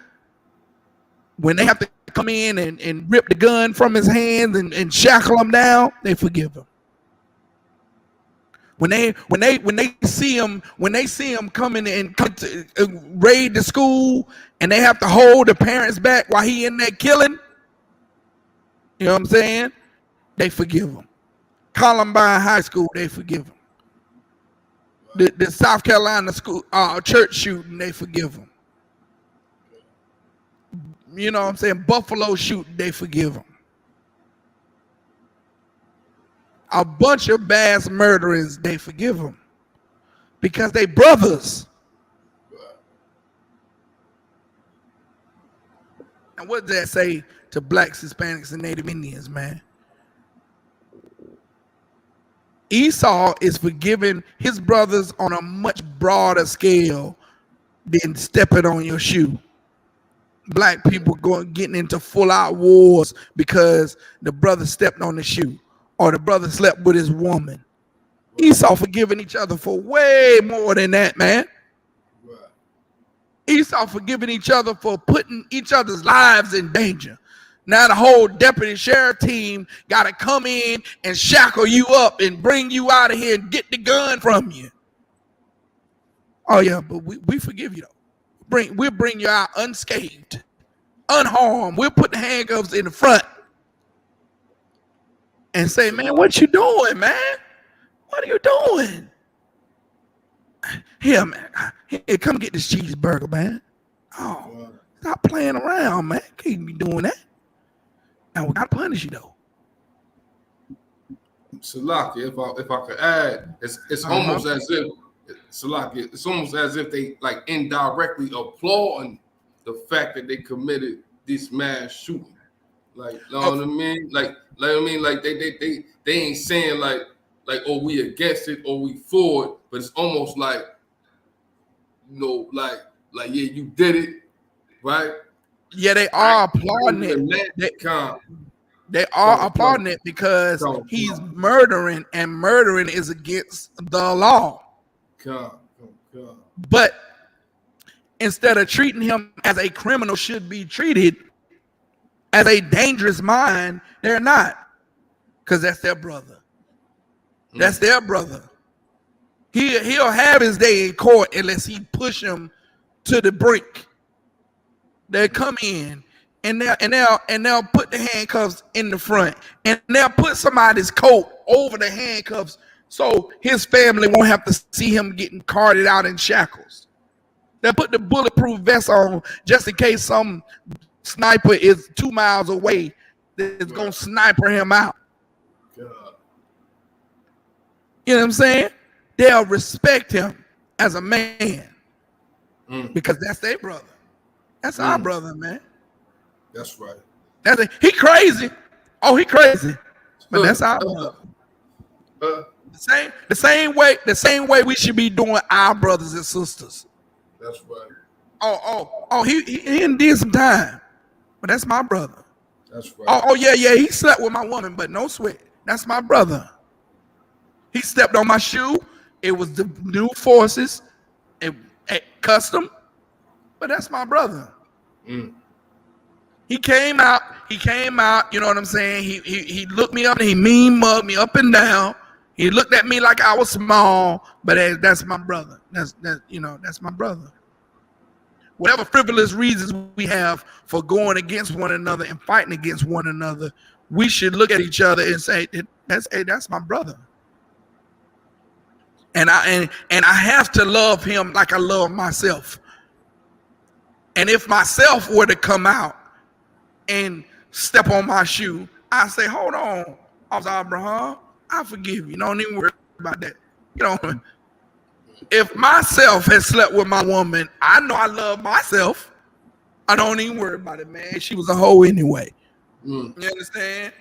When they have to come in and rip the gun from his hands and shackle him down, they forgive him. When they see him coming and come to raid the school and they have to hold the parents back while he in there killing, you know what I'm saying? They forgive him. Columbine High School, they forgive him. The South Carolina school church shooting, they forgive him. You know what I'm saying? Buffalo shooting, they forgive him. A bunch of mass murderers, they forgive them because they brothers. And what does that say to blacks, Hispanics, and Native Indians, man? Esau is forgiving his brothers on a much broader scale than stepping on your shoe. Black people getting into full-out wars because the brother stepped on the shoe or the brother slept with his woman. Esau forgiving each other for way more than that, man. Esau forgiving each other for putting each other's lives in danger. Now the whole deputy sheriff team got to come in and shackle you up and bring you out of here and get the gun from you. Oh yeah, but we forgive you though. We'll bring you out unscathed, unharmed. We'll put the handcuffs in the front and say, man, what you doing, man? What are you doing? Here, man. Here, come get this cheeseburger, man. Oh, stop playing around, man. Can't be doing that. Now we gotta punish you though. Salaki, if I could add, it's almost as if Salaki, it's almost as if they like indirectly applauding the fact that they committed this mass shooting. Like, you know what I mean? Like they ain't saying like oh we against it or we for it, but it's almost like, you know, like yeah, you did it, right? Yeah, they are applauding it. They are applauding it because he's murdering, and murdering is against the law. But instead of treating him as a criminal should be treated, as a dangerous mind, they're not. Because that's their brother. That's their brother. He'll have his day in court unless he push him to the brink. They'll come in and they'll put the handcuffs in the front, and they'll put somebody's coat over the handcuffs so his family won't have to see him getting carted out in shackles. They'll put the bulletproof vest on just in case some sniper is 2 miles away that's gonna sniper him out. You know what I'm saying? They'll respect him as a man because that's their brother. That's our brother, man. That's right. He crazy. Oh, he crazy. But that's our brother. The same way we should be doing our brothers and sisters. That's right. He did some time, but that's my brother. That's right. Oh yeah, he slept with my woman, but no sweat. That's my brother. He stepped on my shoe. It was the new forces, custom, but that's my brother. He came out. You know what I'm saying? He looked me up and he mean mugged me up and down. He looked at me like I was small, but that's my brother. That's my brother. Whatever frivolous reasons we have for going against one another and fighting against one another, we should look at each other and say, that's my brother. And I have to love him like I love myself. And if myself were to come out and step on my shoe, I say, hold on, Officer Abraham, I forgive you. Don't even worry about that. If myself has slept with my woman, I know I love myself. I don't even worry about it, man. She was a hoe anyway. You understand?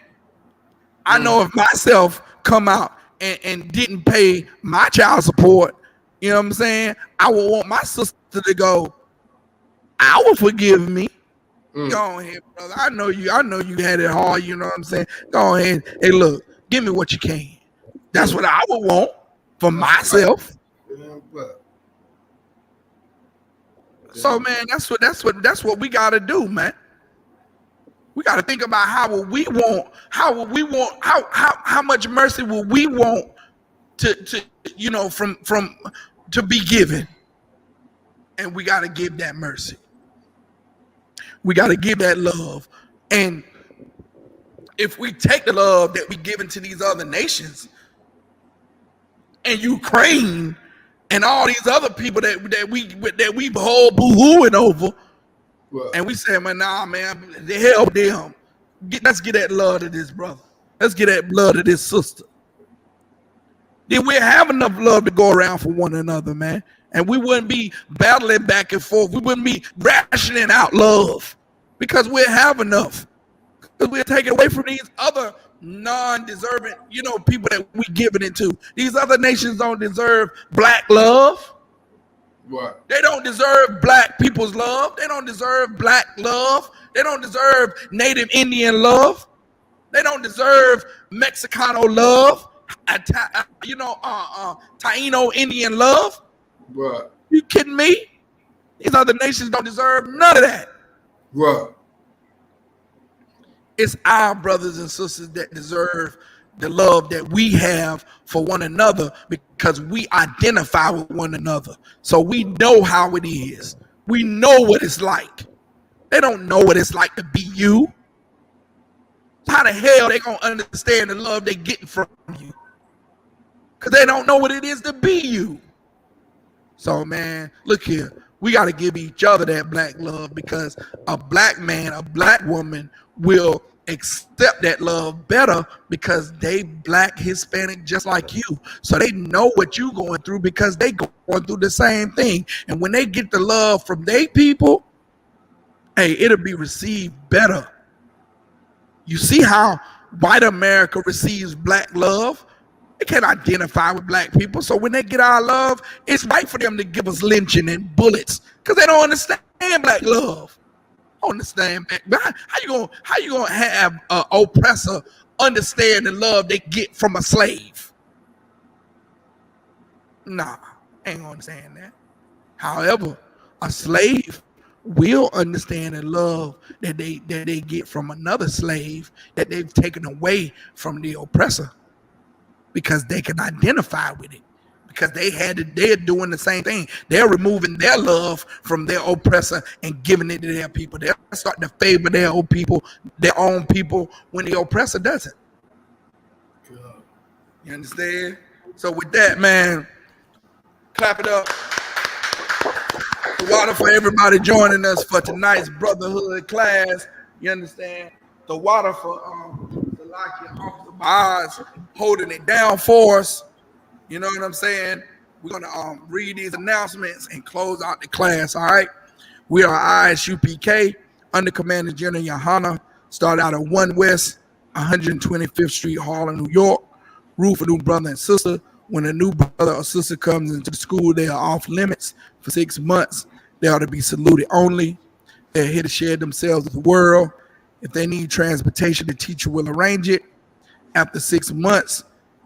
I know if myself come out and didn't pay my child support, you know what I'm saying? I would want my sister to go, I will forgive me. Go ahead, brother. I know you had it hard, you know what I'm saying? Go ahead. Hey, look, give me what you can. That's what I would want for myself. So man, that's what we gotta do, man. We gotta think about how much mercy will we want to be given. And we gotta give that mercy. We gotta give that love. And if we take the love that we give into these other nations and Ukraine and all these other people that we whole boo-hooing over, and we say, man, nah, man, the hell with them. Let's get that love to this brother. Let's get that blood to this sister. Then we'll have enough love to go around for one another, man. And we wouldn't be battling back and forth. We wouldn't be rationing out love because we'll have enough. Because we're taking away from these other non-deserving, people that we giving it to. These other nations don't deserve black love. Right. They don't deserve black people's love. They don't deserve black love. They don't deserve Native Indian love. They don't deserve Mexicano love. Taino Indian love. Right. You kidding me? These other nations don't deserve none of that. Right. It's our brothers and sisters that deserve the love that we have for one another because we identify with one another. So we know how it is. We know what it's like. They don't know what it's like to be you. How the hell they gonna understand the love they getting from you? Because they don't know what it is to be you. So man, look here. We got to give each other that black love because a black man, a black woman will accept that love better because they black, Hispanic, just like you. So they know what you going through because they going through the same thing. And when they get the love from their people, hey, it'll be received better. You see how white America receives black love? They can't identify with black people. So when they get our love, it's right for them to give us lynching and bullets because they don't understand black love. Understand, man. How you gonna have an oppressor understand the love they get from a slave? Nah, ain't gonna understand that. However, a slave will understand the love that they get from another slave that they've taken away from the oppressor because they can identify with it. Because they're doing the same thing. They're removing their love from their oppressor and giving it to their people. They're starting to favor their own people when the oppressor doesn't. You understand? So with that, man, clap it up. The water for everybody joining us for tonight's Brotherhood class. You understand? The water for Salakia Officer Boz holding it down for us. You know what I'm saying? We're going to read these announcements and close out the class, all right? We are Isupk, Under Commander General Yohana, start out at 1 West, 125th Street, Harlem, New York. rule for new brother and sister. When a new brother or sister comes into the school, they are off limits for 6 months. They ought to be saluted only. They're here to share themselves with the world. If they need transportation, the teacher will arrange it. After 6 months,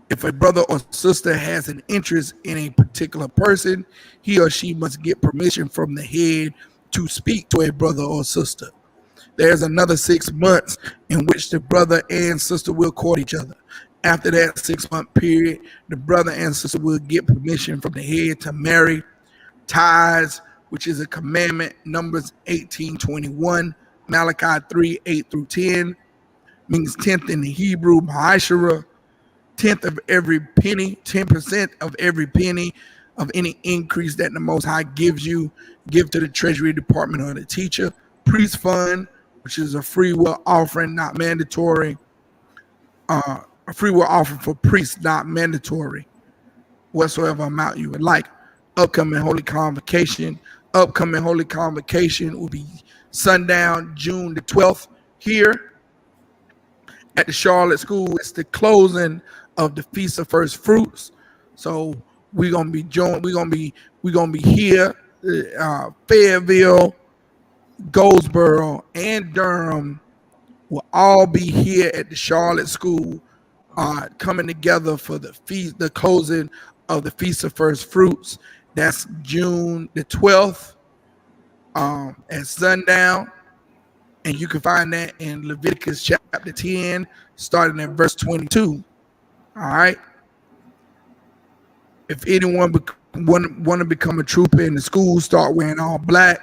if a brother or sister has an interest in a particular person, he or she must get permission from the head to speak to a brother or sister. There's another 6 months in which the brother and sister will court each other. After that 6 month period, the brother and sister will get permission from the head to marry. Tithes, which is a commandment, Numbers 18:21, Malachi 3:8-10, means 10th in the Hebrew, Ma'ashara, 10th of every penny, 10% of every penny of any increase that the Most High gives you, give to the Treasury Department or the teacher. Priest fund, which is a free will offering, not mandatory. A free will offering for priests, not mandatory. Whatsoever amount you would like. Upcoming Holy Convocation. Upcoming Holy Convocation will be sundown June the 12th here at the Charlotte School. It's the closing of the Feast of First Fruits. So we're gonna be here. Fayetteville, Goldsboro, and Durham will all be here at the Charlotte School, coming together for the feast, the closing of the Feast of First Fruits. That's June the 12th at sundown. And you can find that in Leviticus chapter 10, starting at verse 22. All right. If anyone want to become a trooper in the school, start wearing all black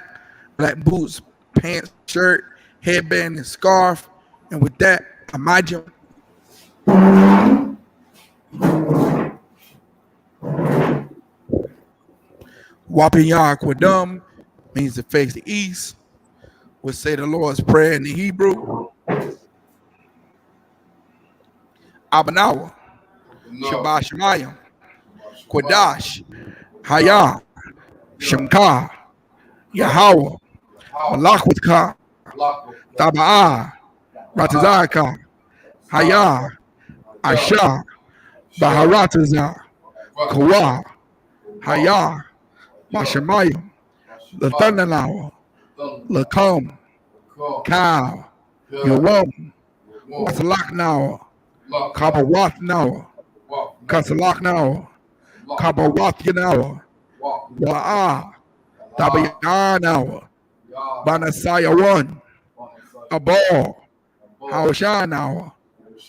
boots, pants, shirt, headband, and scarf. And with that, Amajim. Wapin Kwadum means to face the east. We'll say the Lord's Prayer in the Hebrew. Abanawa, Shabbat Shemayim, Kwadash, Hayah, Shemka, Yahweh, Malakwithka, Taba'ah, Ratazaka, Hayah, Asha, Baharataza, Kawa, Hayah, Bashamayim, Lathanawa, Lakum, Cow, Yawam, Wasalaknawa, Kabawathnawa, Kasalaknawa, Kabawathinawa, Wa'ah, Tabayanawa, Banasaya 1, Abal, Hawashanawa,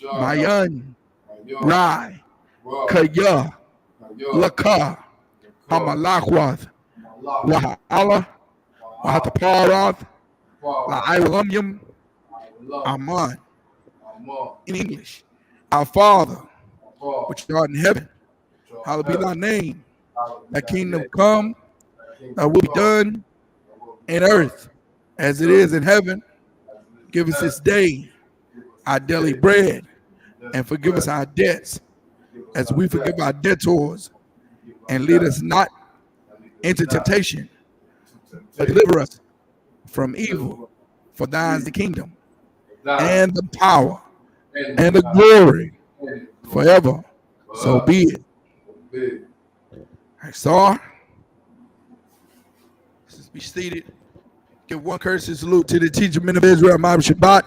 Mayan, Rai, Kaya, Laka, Hamalakwath, Wa'ala, Wahataparath, La'aylamyam, Aman. In English, our Father, which art in heaven, hallowed be thy name. Thy kingdom come, thy will be done in earth as it is in heaven. Give us this day our daily bread, and forgive us our debts as we forgive our debtors. And lead us not into temptation, but deliver us from evil. For thine is the kingdom, and the power, and the glory forever. So be it. I saw. Let's be seated. Give one courtesy salute to the teacher, men of Israel, Imam Shabbat,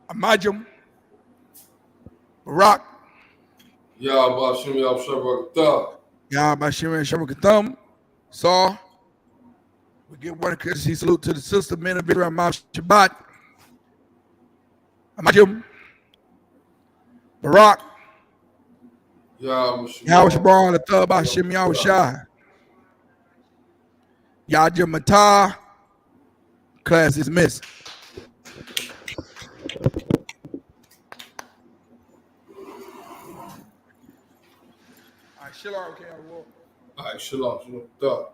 Amajim, Barak, Yahbashim Yahshabakta. Yahbashim Yahshabakatham. Saw. We give one courtesy salute to the sister, men of Israel, Imam Shabbat, Amajim, Barak, Yahweh the Thub Hashim Yahushai, Yajim Matah. Class is missed. All right, shalom, okay, all right, shalom, shalom.